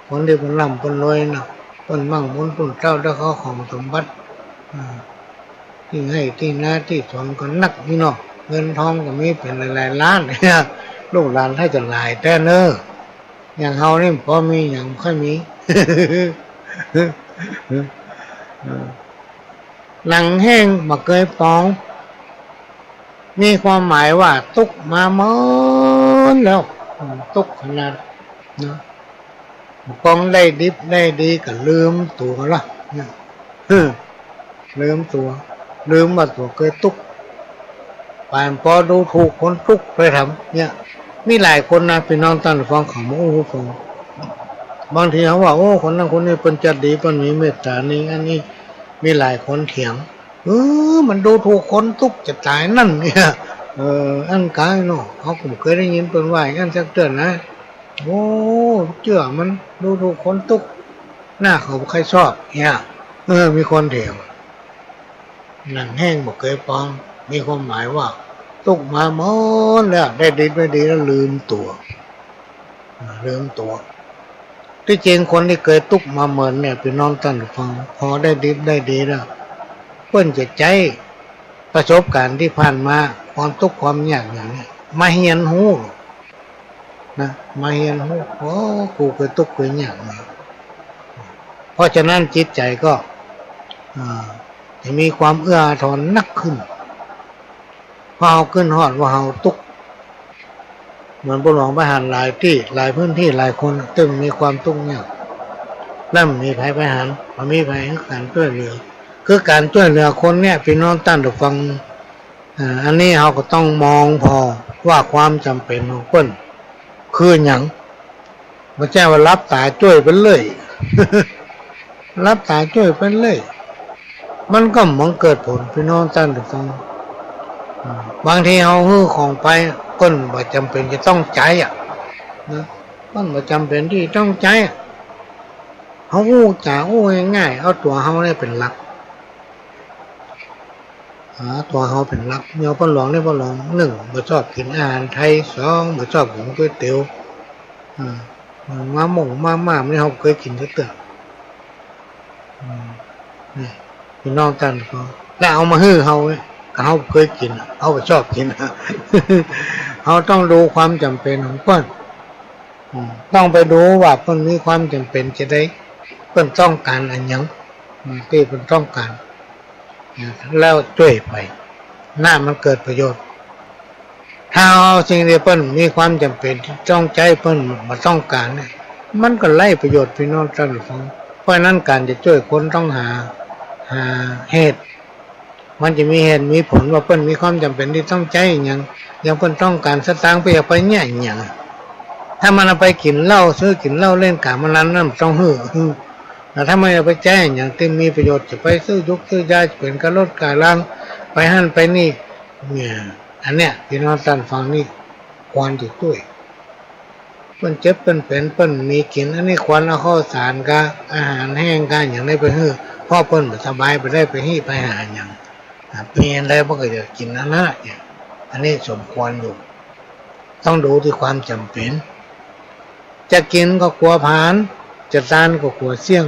คนที่เป็นล่ำเป็นรวยนะเป็นมั่งมุนเป็นเจ้าได้เขาของสมบัติที่ให้ที่นาที่สอนก็นักนี่เนาะเงินทองก็มีเป็นหลายๆล้านเนี่ยลูกหลานถ้าจะหลายแต่เนอะอย่างเฮานี่พอมีอย่างค่อยมี หนังแห้งมาเกยปองมีความหมายว่าตุกมาเมินแล้วตุกขนาดนะปองได้ดิบได้ดีก็ลืมตัวละ ลืมตัวลืมว่าตัวเคยตุกป่านพอดูถูกคนตุกไปทำเนี่ยมีหลายคนนะพี่น้องตั้งฟังของโอ้โหฟังบางทีเขาว่าโอ้คนนั้นคนนี้เป็นจัดดีเป็นมีเมตตานี่อันนี้มีหลายคนเถียงมันดูถูกคนตุกจะตายนั่นเนี่ยอันกายเนาะเขาผมเคยได้ยินเป็นว่าอันสักเตือนนะโอ้เชื่อมันดูถูกคนตุกหน้าเขาใครชอบเนี่ยมีคนเถียงนั่นแห้งบอกเคยปองมีความหมายว่าตุกมาหมดแล้วได้ดีไม่ดีแล้วลืมตัวที่จริงคนที่เคยตุกมาเหมือนเนี่ยพี่น้องท่านฟังพอได้ดีแล้วเพิ่นจะใจประสบการณ์ที่ผ่านมาความทุกข์ความยากอย่างนี้มาเฮียนหูนะมาเฮียนหูโอ้กูเคยทุกข์เคยยากนะเพราะฉะนั้นจิตใจก็จะมีความเอื้ออาทรนักขึ้นพอเฮาขึ้นฮอดว่าเฮาทุกข์เหมือนบุญหลวงไปหันหลายที่หลายพื้นที่หลายคนตึงมีความทุกข์ยากแล้วมีภัยไปหันมันมีภัยให้การช่วยเหลือคือการช่วยเหลือคนเนี่ยพี่น้องตั้งแต่ฟังอันนี้เราก็ต้องมองพอว่าความจำเป็นของเพิ่นคือหยังไม่ใช่ว่ารับตาช่วยไปเลย รับตาช่วยไปเลยมันก็มองเกิดผลพี่น้องตั้งแต่ฟังบางทีเอาฮื้อของไปเพิ่นบ่จำเป็นจะต้องใจนะเพิ่นบ่จำเป็นที่ต้องใจเขาอู้จ่าอู้ง่ายๆเอาตัวเขาได้เป็นหลักตัวเขาเป็นหลักเนาะพ่อหลวงเนี่ยพ่อหลวงหนึ่งบ่ชอบกินอาหารไทยสองบ่ชอบกินก๋วยเตี๋ยวมาหม่งมาม่าไม่เขาเคยกินเตื้อนี่พี่น้องกันเขาแล้วเอามาฮื้อเขาเขาเคยกินเขาชอบกินเขาต้องดูความจำเป็นของเพิ่นต้องไปดูว่าเพิ่นมีความจำเป็นจะได้เพิ่นต้องการอันหยังที่เพิ่นต้องการแล้วช่วยไปน่ามันเกิดประโยชน์ถ้าเอาสิ่งที่เพิ่นมีความจำเป็นที่ต้องใจเพิ่นมาต้องการเนี่ยมันก็ไล่ประโยชน์พี่น้องท่านฟังเพราะนั้นการจะช่วยคนต้องหาเหตุมันจะมีเหตุมีผลว่าเพิ่นมีความจำเป็นที่ต้องใจอย่างเพิ่นต้องการสตางค์ไปเอาไปเนี่ยอย่างถ้ามันเอาไปกินเหล้าซื้อกินเหล้าเล่นกามันนั้นนั่นต้องหื้อแต่ถ้าไม่เอาไปแจ้งอย่างที่มีประโยชน์จะไปซื้อยุกซื้อยาเป็นกระลดกาลังไปหั่นไปนี่เนี่ยอันเนี้ยพี่น้องท่านฟังนี่ควรจะช่วยเพิ่นเจ็บเพิ่นเป็นเพิ่นมีกินอันนี้ควรเอาข้าวสารกะอาหารแห้งกะอย่างได้ไปหื้อพ่อเพิ่นสบายไปได้ไปฮี่ไปหาอย่างเป็นอะไรบ่ก็จะกินอันนั้นเนี่ยอันนี้สมควรอยู่ต้องดูที่ความจำเป็นจะกินก็กลัวผานจะทานก็กลัวเสี่ยง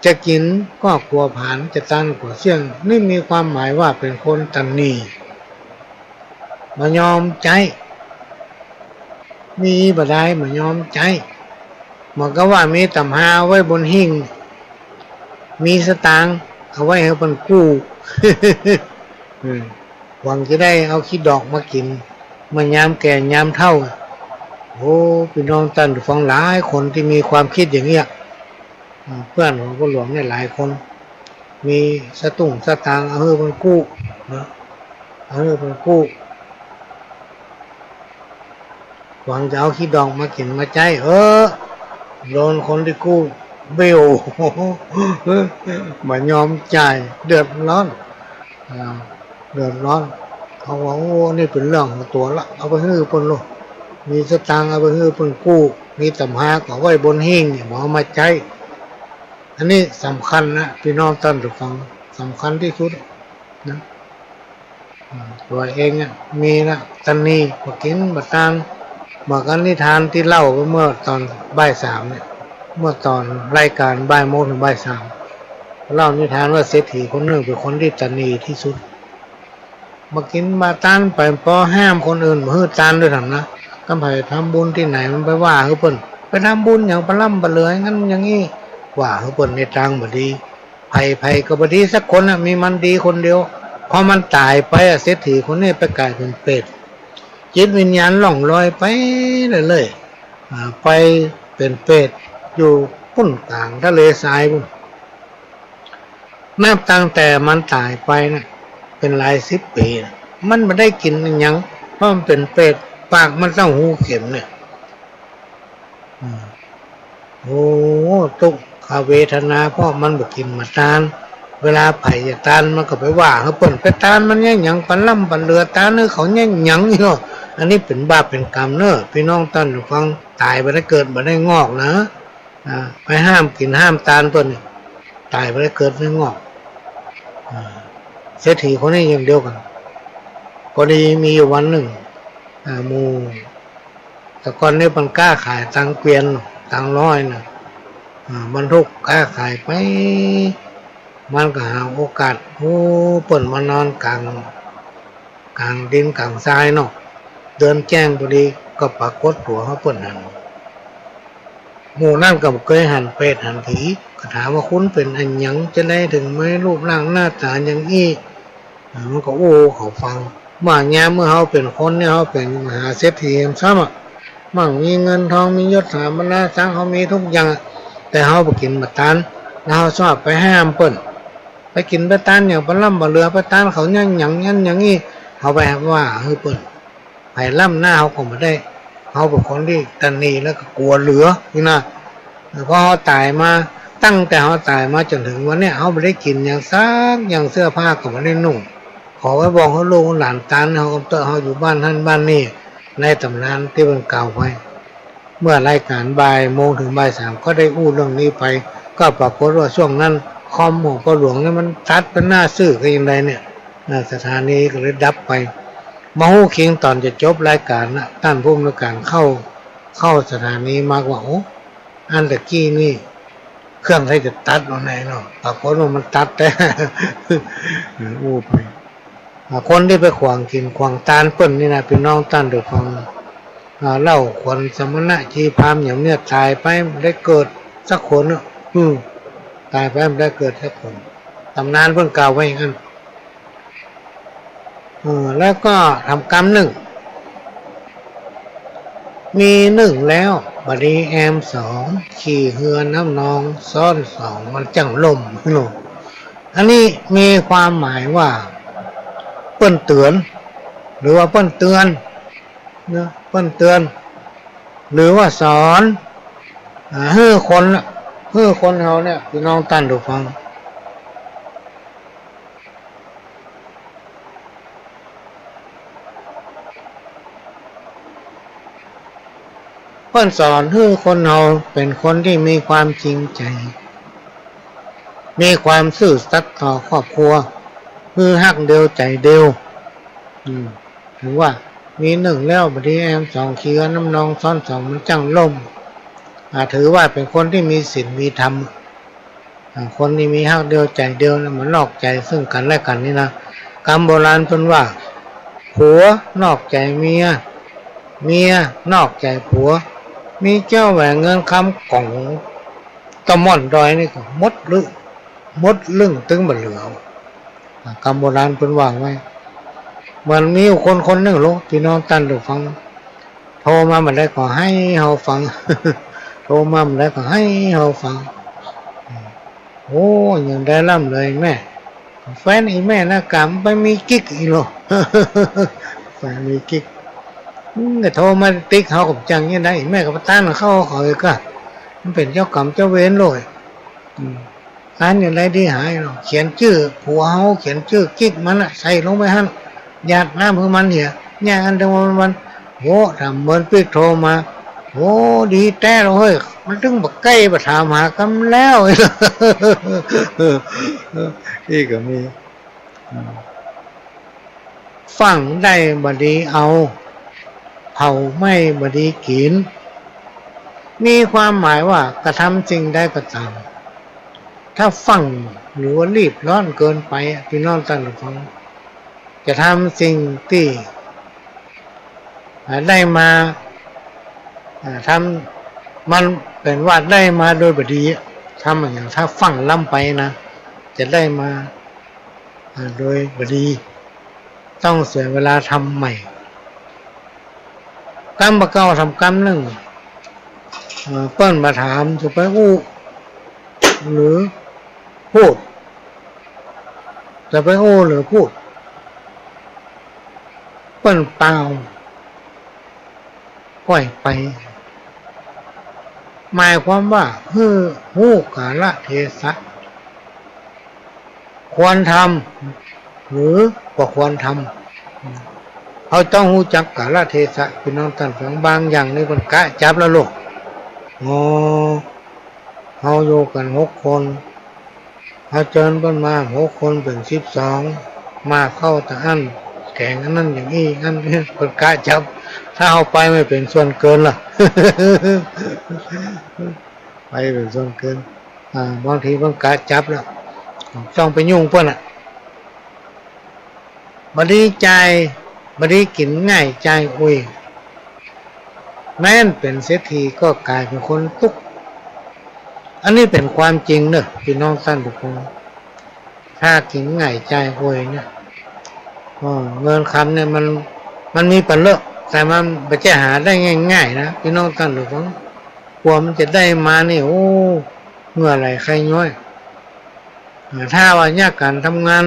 จะกินก็กลัวผานจะทานกลัวเสี่ยงนี่มีความหมายว่าเป็นคนตันนีมายอมใจมีบ่ได้มายอมใจมันก็ว่ามีตำหาไว้บนหิ้งมีสตางค์เอาไว้ให้มันกู้ หวังจะได้เอาขี้ดอกมากินเมื่อยามแก่ยามเฒ่าโอ้พี่น้องท่านฟังหลายคนที่มีความคิดอย่างเงี้ยเพื่อนของพ่อหลวงเนี่ยหลายคนมีสตางค์เอาให้มันกู้นะเอาให้มันกู้หวังจะเอาขี้ดอกมากินมาใจโดนคนที่กู้เบี้ยวมายอมจ่ายเดือดร้อนเขาว่าโอ้นี่เป็นเรื่องของตัวละเอาไปให้เพิ่นโลมีสตางค์เอาไปให้เพิ่นกู้มีตำหาก็ไว้บนหิ้งเนี่ยบ่เอามาใจอันนี้สำคัญนะพี่น้องท่านผู้ฟังสำคัญที่สุดนะตัวเองเนี่ยมีนะตันนี้ก็กินบัดตานมากันนิทานที่เล่าเมื่อตอนบ่าย3เนี่ยเมื่อตอนรายการบ่ายโมงถึงบ่าย3เล่านิทานว่าเศรษฐีคนหนึ่งเป็นคนที่ตันนีที่สุดมากินมาตานไปพอห้ามคนอื่นมาฮื้อตานด้วยทำนะกำไผทำบุญที่ไหนมันไปว่าเขาเพิ่นไปทำบุญอย่างปล่ำปเหลืองั้นอย่างนี้ว่าเขาเพิ่นในทางบ่ดีไผก็บ่ดีสักคนมีมันดีคนเดียวพอมันตายไปเศรษฐีคนนี้ไปกลายเป็นเปรตจิตวิญญาณล่องลอยไปเลยไปเป็นเปรตอยู่พุ่นกลางทะเลทรายพุ่น นับตั้งแต่มันตายไปนะเป็นหลาย10 ปีนะมันไม่ได้กินอหยังเพราะมันเป็นเปรตปากมันต้องหูเข็มเนี่ยโอ้ตุกขเวทนาเพราะมันบ่กินมาตานเวลาไผ่จะตานมันก็ไปว่าเขาเปิ่นไปตานมันแย่หยังปันล่ำปันเรือตานเนื้อเขาแย่หยังเนาะอันนี้เป็นบาปเป็นกรรมเนอะพี่น้องท่านฟังตายไปได้เกิดไปได้งอกนะไปห้ามกินห้ามตานตัวนี้ตายไปได้เกิดไม่งอกเศรษฐีคนนี้อย่างเดียวกันพอดีมีอยู่วันหนึ่งหมูแต่ก่อนนี้มันกล้าขายตังเกวียนตังร้อยนะบรรทุกกล้าขายไปมันก็หาโอกาสเปิ่นมานอนกลางดินกลางทรายเนาะเดินแจ้งพอดีก็ปรากฏตัวเขาเปิ่นนั่นหมู่นั่นก็เคยหันเป็ดหันผีก็ถามว่าคุณเป็นอันหยังจะได้ถึงไหมรูปร่างหน้าตาอย่างอี้มันก็เขาฟังว่าแง่เมื่อเขาเป็นคนเนี่ยเขาเป็นมหาเศรษฐีซ้ำมั่งมีเงินทองมียศถาบรรดาศักดิ์เขามีทุกอย่างแต่เขาไปกินบัตรทานแล้วเขาชอบไปห้ามเปิ่นไปกินไปตานอย่างปลาล่ำปลาเรือไปตานเขาอย่างนี้เขาไปว่าเปิ่นไผ่ล่ำหน้าเขาก็ไม่ได้เขาเป็นคนที่ตันนีแล้วก็กลัวเหลือนี่นะเพราะเขาตายมาตั้งแต่เขาตายมาจนถึงวันนี้เขาไม่ได้กินอย่างซักอย่างเสื้อผ้าก็ไม่ได้นุ่งขอไว้บอกเขาลูกหลานตานเขาก็เตอเขาอยู่บ้านท่านบ้านนี่ในตำนานที่มันกล่าวไว้เมื่อรายการบ่ายโมงถึงบ่ายสามก็ได้อู้เรื่องนี้ไปก็ปรากฏว่าช่วงนั้นคอมของพ่อหลวงนี่มันตัดเป็นหน้าซื่อก็ยังไงเนี่ยสถานีก็เลยดับไปมาหู้คิงตอนจะจบรายการนะท่านผู้อำนวยการเข้าสถานีมากว่าโอ้อันตะกี้นี่เครื่องใครจะตัดเอาไหนเนาะปรากฏว่ามันตัดแต่อู้ไปคนที่ไปขวางกินขวางตานเปิ้นนี่นะพี่น้องท่านเดือดฟังเล่าคนสมณะชีพามอย่างเนี้ยตายไปไม่ได้เกิดสักคนตายไปไม่ได้เกิดสักคนตำนานเพิ่งกล่าวไว้อย่างนั้นแล้วก็ทำกรรมหนึ่งมีหนึ่งแล้วบัดนี้แอมสองขี่เฮือน้ำนองซ้อนสองมันจังลมหนูอันนี้มีความหมายว่าเปิ้นเตือนหรือว่าเปิ้นเตือนนะเปิ้นเตือนหรือว่าสอนให้คนเขาเนี่ยพี่น้องตั้นดูฟังเปิ้นสอนให้คนเราเป็นคนที่มีความจริงใจมีความซื่อสัตย์ต่อครอบครัวคือฮักเดียวใจเดียวถือว่ามีหนึ่งแล้วบัดนี้แอมสองขี่น้ำนองซ้อนสองมันจังล่มถือว่าเป็นคนที่มีศีลมีธรรมคนที่มีฮักเดียวใจเดียวนะมันนอกใจซึ่งกันและกันนี่นะคำโบราณเพิ่นว่าผัวนอกใจเมียนอกใจผัวมีเจ้าแหวนเงินคำของตะม่อนดอยนี่ก็มดลึ่งตึงบัดเหลือคำโบราณเพิ่นว่าไว้มันมีคนหนึ่งลูกพี่น้องตั้นดูฟังโทรมามันได้ก็ให้เฮาฟัง โทรมามันได้ก็ให้เฮาฟังโอ้ยังได้ล่ำเลยแม่แฟนอีแม่นะกำไปมีกิ๊กอีโล แฟนมีกิ๊กก็โทรมาติ๊กเฮากับจังยังได้แม่กับตั้นเข้าขออีกอะมันเป็นเจ้ากรรมเจ้าเวรเลยอันอย่างไรที่หายเขียนชื่อผัวเฮาเขียนชื่อกิ๊กมันอะใส่ลงไปหั่นญาติน้ำเพื่อมันเหี้ยญาติอันเดียวมันโอ้ทำเหมือนปิ๊กโทรมาโอ้ดีแต่เราเฮ้ยมันถึงบักใกล้มาถามหากำแล้วนี่ก็มีฟังได้บดีเอาเผาไม่บดีกินมีความหมายว่ากระทำสิ่งใดก็ตามถ้าฟังหรือว่ารีบร้อนเกินไปพี่น้องตั้งใจฟังจะทำสิ่งที่ได้มาทำมันเป็นว่าได้มาโดยบดีทำอย่างถ้าฟังล้ำไปนะจะได้มาโดยบดีต้องเสียเวลาทำใหม่กรรมเก่าทำกรรมหนึ่งเปิ้นมาถามจะไปอู้หรือพูด จะไปโอ้หรือพูดเปิ้นเปล่าปล่อยไปหมายความว่าฮู้กาลเทศะควรทำหรือบ่ควรทำเขาต้องรู้จักกาลเทศะพี่น้องท่านฟังบางอย่างนี่มันกะจับแล้วลูกอ๋อเขาอยู่กัน6 คนเขาเจิญเพิ่นมา6 คนเป็น12มาเข้าตะอันแข่งอันนั้นอย่างนี้อันนี้เพิ่นกะจับถ้าเอาไปไม่เป็นส่วนเกินล่ะ ไปเป็นส่วนเกินบางทีเพิ่นกะจับแล้วต้องไปยุ่งเพิ่นอ่ะบ่ดีใจบ่ดีกินง่ายใจอุ้ยแม้นเป็นเศรษฐีก็กลายเป็นคนทุกข์อันนี้เป็นความจริงเนอะพี่น้องท่านทุกคนถ้ากินง่ายใจอุ้ยเนี่ยเงินคำเนี่ยมันมีปัญเลอะแต่มันไม่ใช่หาได้ง่ายๆนะพี่น้องท่านทุกคนกลัวมันจะได้มานี่โอ้เมื่อไหร่ใครน้อยถ้าว่ายากการทำงาน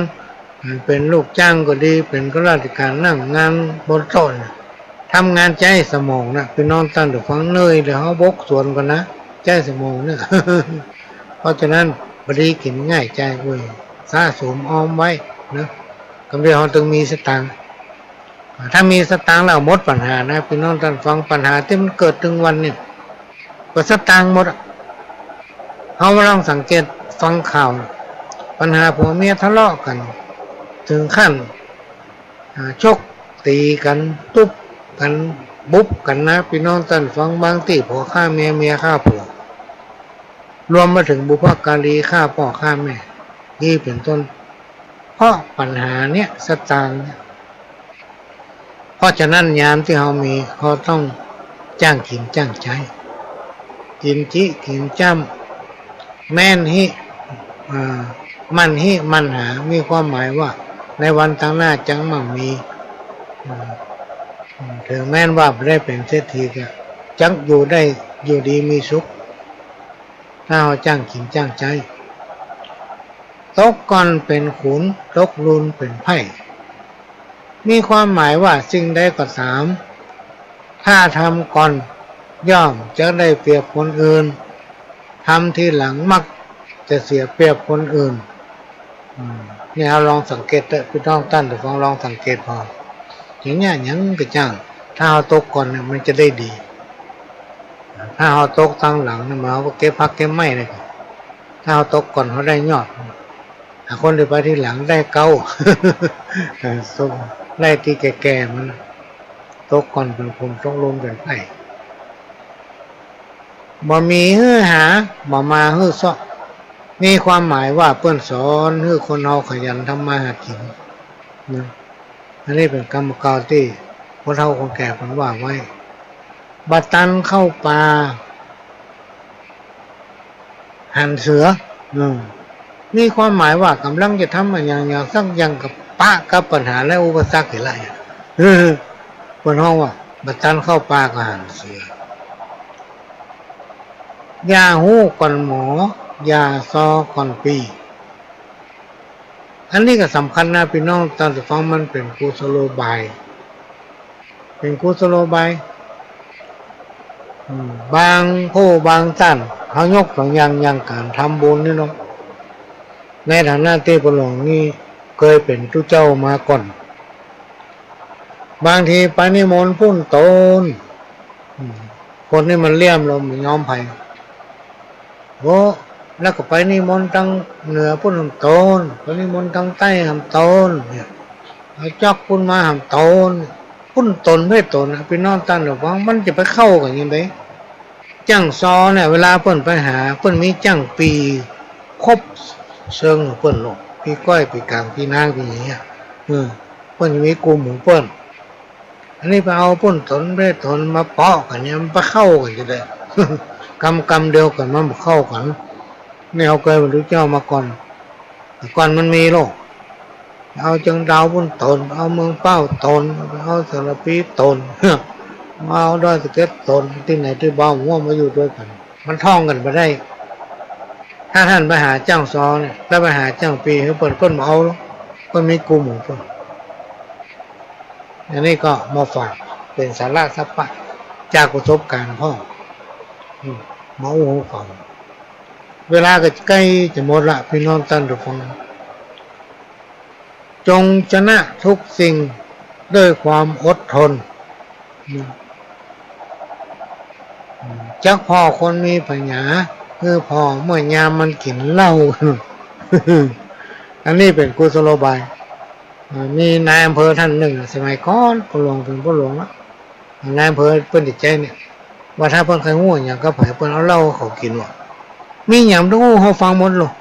เป็นลูกจ้างก็ดีเป็นข้าราชการนั่งงานบนโต๊ะทำงานใจสมองนะพี่น้องท่านทุกคนเนยเดี๋ยวเขาบกส่วนกันนะใจสมองเนี่ย เพราะฉะนั้นบดีกินง่ายใจเว้ยสะสมออมไว้นะกำลังเราต้องมีสตางค์ถ้ามีสตางค์แล้วหมดปัญหานะพี่น้องท่านฟังปัญหาที่มันเกิดถึงวันเนี่ยก็สตางค์หมดเขามาลองสังเกตฟังข่าวปัญหาผัวเมียทะเลาะกันถึงขั้นชกตีกันตุ๊บกันบุบกันนะพี่น้องท่านฟังบางที่ผัวฆ่าเมียเมียฆ่าผัวรวมมาถึงบุพการีฆ่าพ่อฆ่าแม่นี่เป็นต้นเพราะปัญหาเนี้ยสตางค์เนี่ยเพราะฉะนั้นยามที่เขามีเขาต้องจ้างกินจ้างใช้กินจิกินจ้ำแม่นฮิมันฮิมันหามีความหมายว่าในวันตั้งหน้าจังมั่งมีถึงแม้นว่าไม่ได้เป็นเศรษฐีก็จังอยู่ได้อยู่ดีมีสุขถ้าเราจ้างกินจ้างใจตกก่อนเป็นขุนตกลุนเป็นไพ่มีความหมายว่าสิ่งใดก็ตามถ้าทำก่อนย่อมจะได้เปรียบคนอื่นทำทีหลังมักจะเสียเปรียบคนอื่นนี่เราลองสังเกตเถอะพี่น้องท่านทุกคนลองสังเกตพออย่างเงี้ยยังกระจ้างถ้าเราตกก่อนเนี่ยมันจะได้ดีถ้าเราตกทางหลังเนี่ยมาเอาเก็บพักเก็บไม่เลยถ้าเราตกก่อนเขาได้ยอดคนที่ไปที่หลังได้เก้าได้ที่แก่ๆมันตกก่อนเป็นผมต้องลงเป็นไผ่บ่มีฮื้อหาบ่มาฮื้อซอกมีความหมายว่าเพื่อนสอนฮื้อคนเอาขยันทำมาหากินนะอันนี้เป็นกรรมเก่าที่คนเฒ่าคนแก่ผมว่าไว้บัดตันเข้าป่าหันเสือมีความหมายว่ากำลังจะทำอย่างสักอย่างกับปะกับปัญหาและอุปสรรคอะไรคนห้องว่าบัดตันเข้าป่าก็หันเสือยาหู้ก่อนหมอยาซอก่อนปีอันนี้ก็สำคัญนะพี่น้องตอนที่ฟังมันเป็นกุศโลบายเป็นกุศโลบายบางผู้บางท่านเขายกตัวอย่างการทำบุญนี่เนาะในฐานะที่พระหลวงนี่เคยเป็นทุเจ้ามาก่อนบางทีไปนิมนต์พุ่นโตนคนนี่มันเลี่ยมเราไม่ยอมไปโอ้แล้วก็ไปนิมนต์ทางเหนือพุ่นหำโตนไปนิมนต์ทางใต้หำโตนเนี่ยเอาจอกพุ่นมาหำโตนพุ่นตนไม่ตนพี่น้องท่านหรือว่ามันจะไปเข้ากันยังไงจังซอเนี่ยเวลาเพิ่นไปหาเพิ่นมีจังปีครบเชิงของเพิ่นหรอกปีก้อยปีกลางปีนางปีนี้เพิ่นมีกลุ่มของเพิ่นอันนี้ไปเอาพุ่นตนไม่ตนมาเปาะกันเนี่ยมันไปเข้ากันจะได้กรรมเดียวกันมันเข้ากันนี่เอาเคยบรรลุเจ้ามาก่อนมันมีโลกเอาจังดาวพุ่นตนเอาเมืองเป้าตนเอาสารพีตนมาเอาดอยสะเก็ดตนที่ไหนที่บ้าหัวมาอยู่ด้วยกันมันท่องกันไปได้ถ้าท่านไปหาเจ้าซอเนี่ยแล้วไปหาเจ้าปีเขาเปิดก้นมาเอา ก็มีกลุ่มของอันนี้ก็มาฝากเป็นสาระสัพพะจากประสบการณ์พ่อมาอู้หูฟังเวลาก็ใกล้จะหมดละพี่น้องท่านทุกคนจงชนะทุกสิ่งด้วยความอดทนจักพ่อคนมีปัญญาคือพ่อเมื่อยามมันกินเหล้า อันนี้เป็นกุศโลบายมีนายอำเภอท่านหนึ่งสมัยก่อนผู้หลวงเป็นผู้หลวงแล้วนายอำเภอเปิ้นติดใจเนี่ยว่าถ้าเปิ้นใครง่วงอย่างก็ไผเปิ้นเอาเหล้าเขากินว่ะมีหยังต้องงูเขาฟังหมดหรอก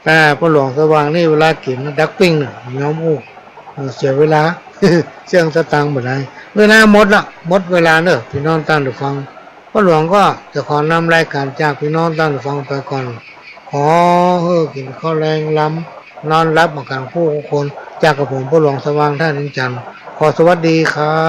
แต่ผู้หลวงสว่างนี่เวลากินดักปิ้งน่ะยอมอู้เสียเวลา เชื่องสตังค์หมดเลยเวลาหมดละหมดเวลาเนอะพี่น้องท่านผู้ฟังผู้หลวงก็จะขอนำรายการจากพี่น้องท่านผู้ฟังไปก่อนขอกินข้าวแรงล้ำนอนรับอาการผู้คนจากกระผมผู้หลวงสว่างท่านนิจันทร์ขอสวัสดีครับ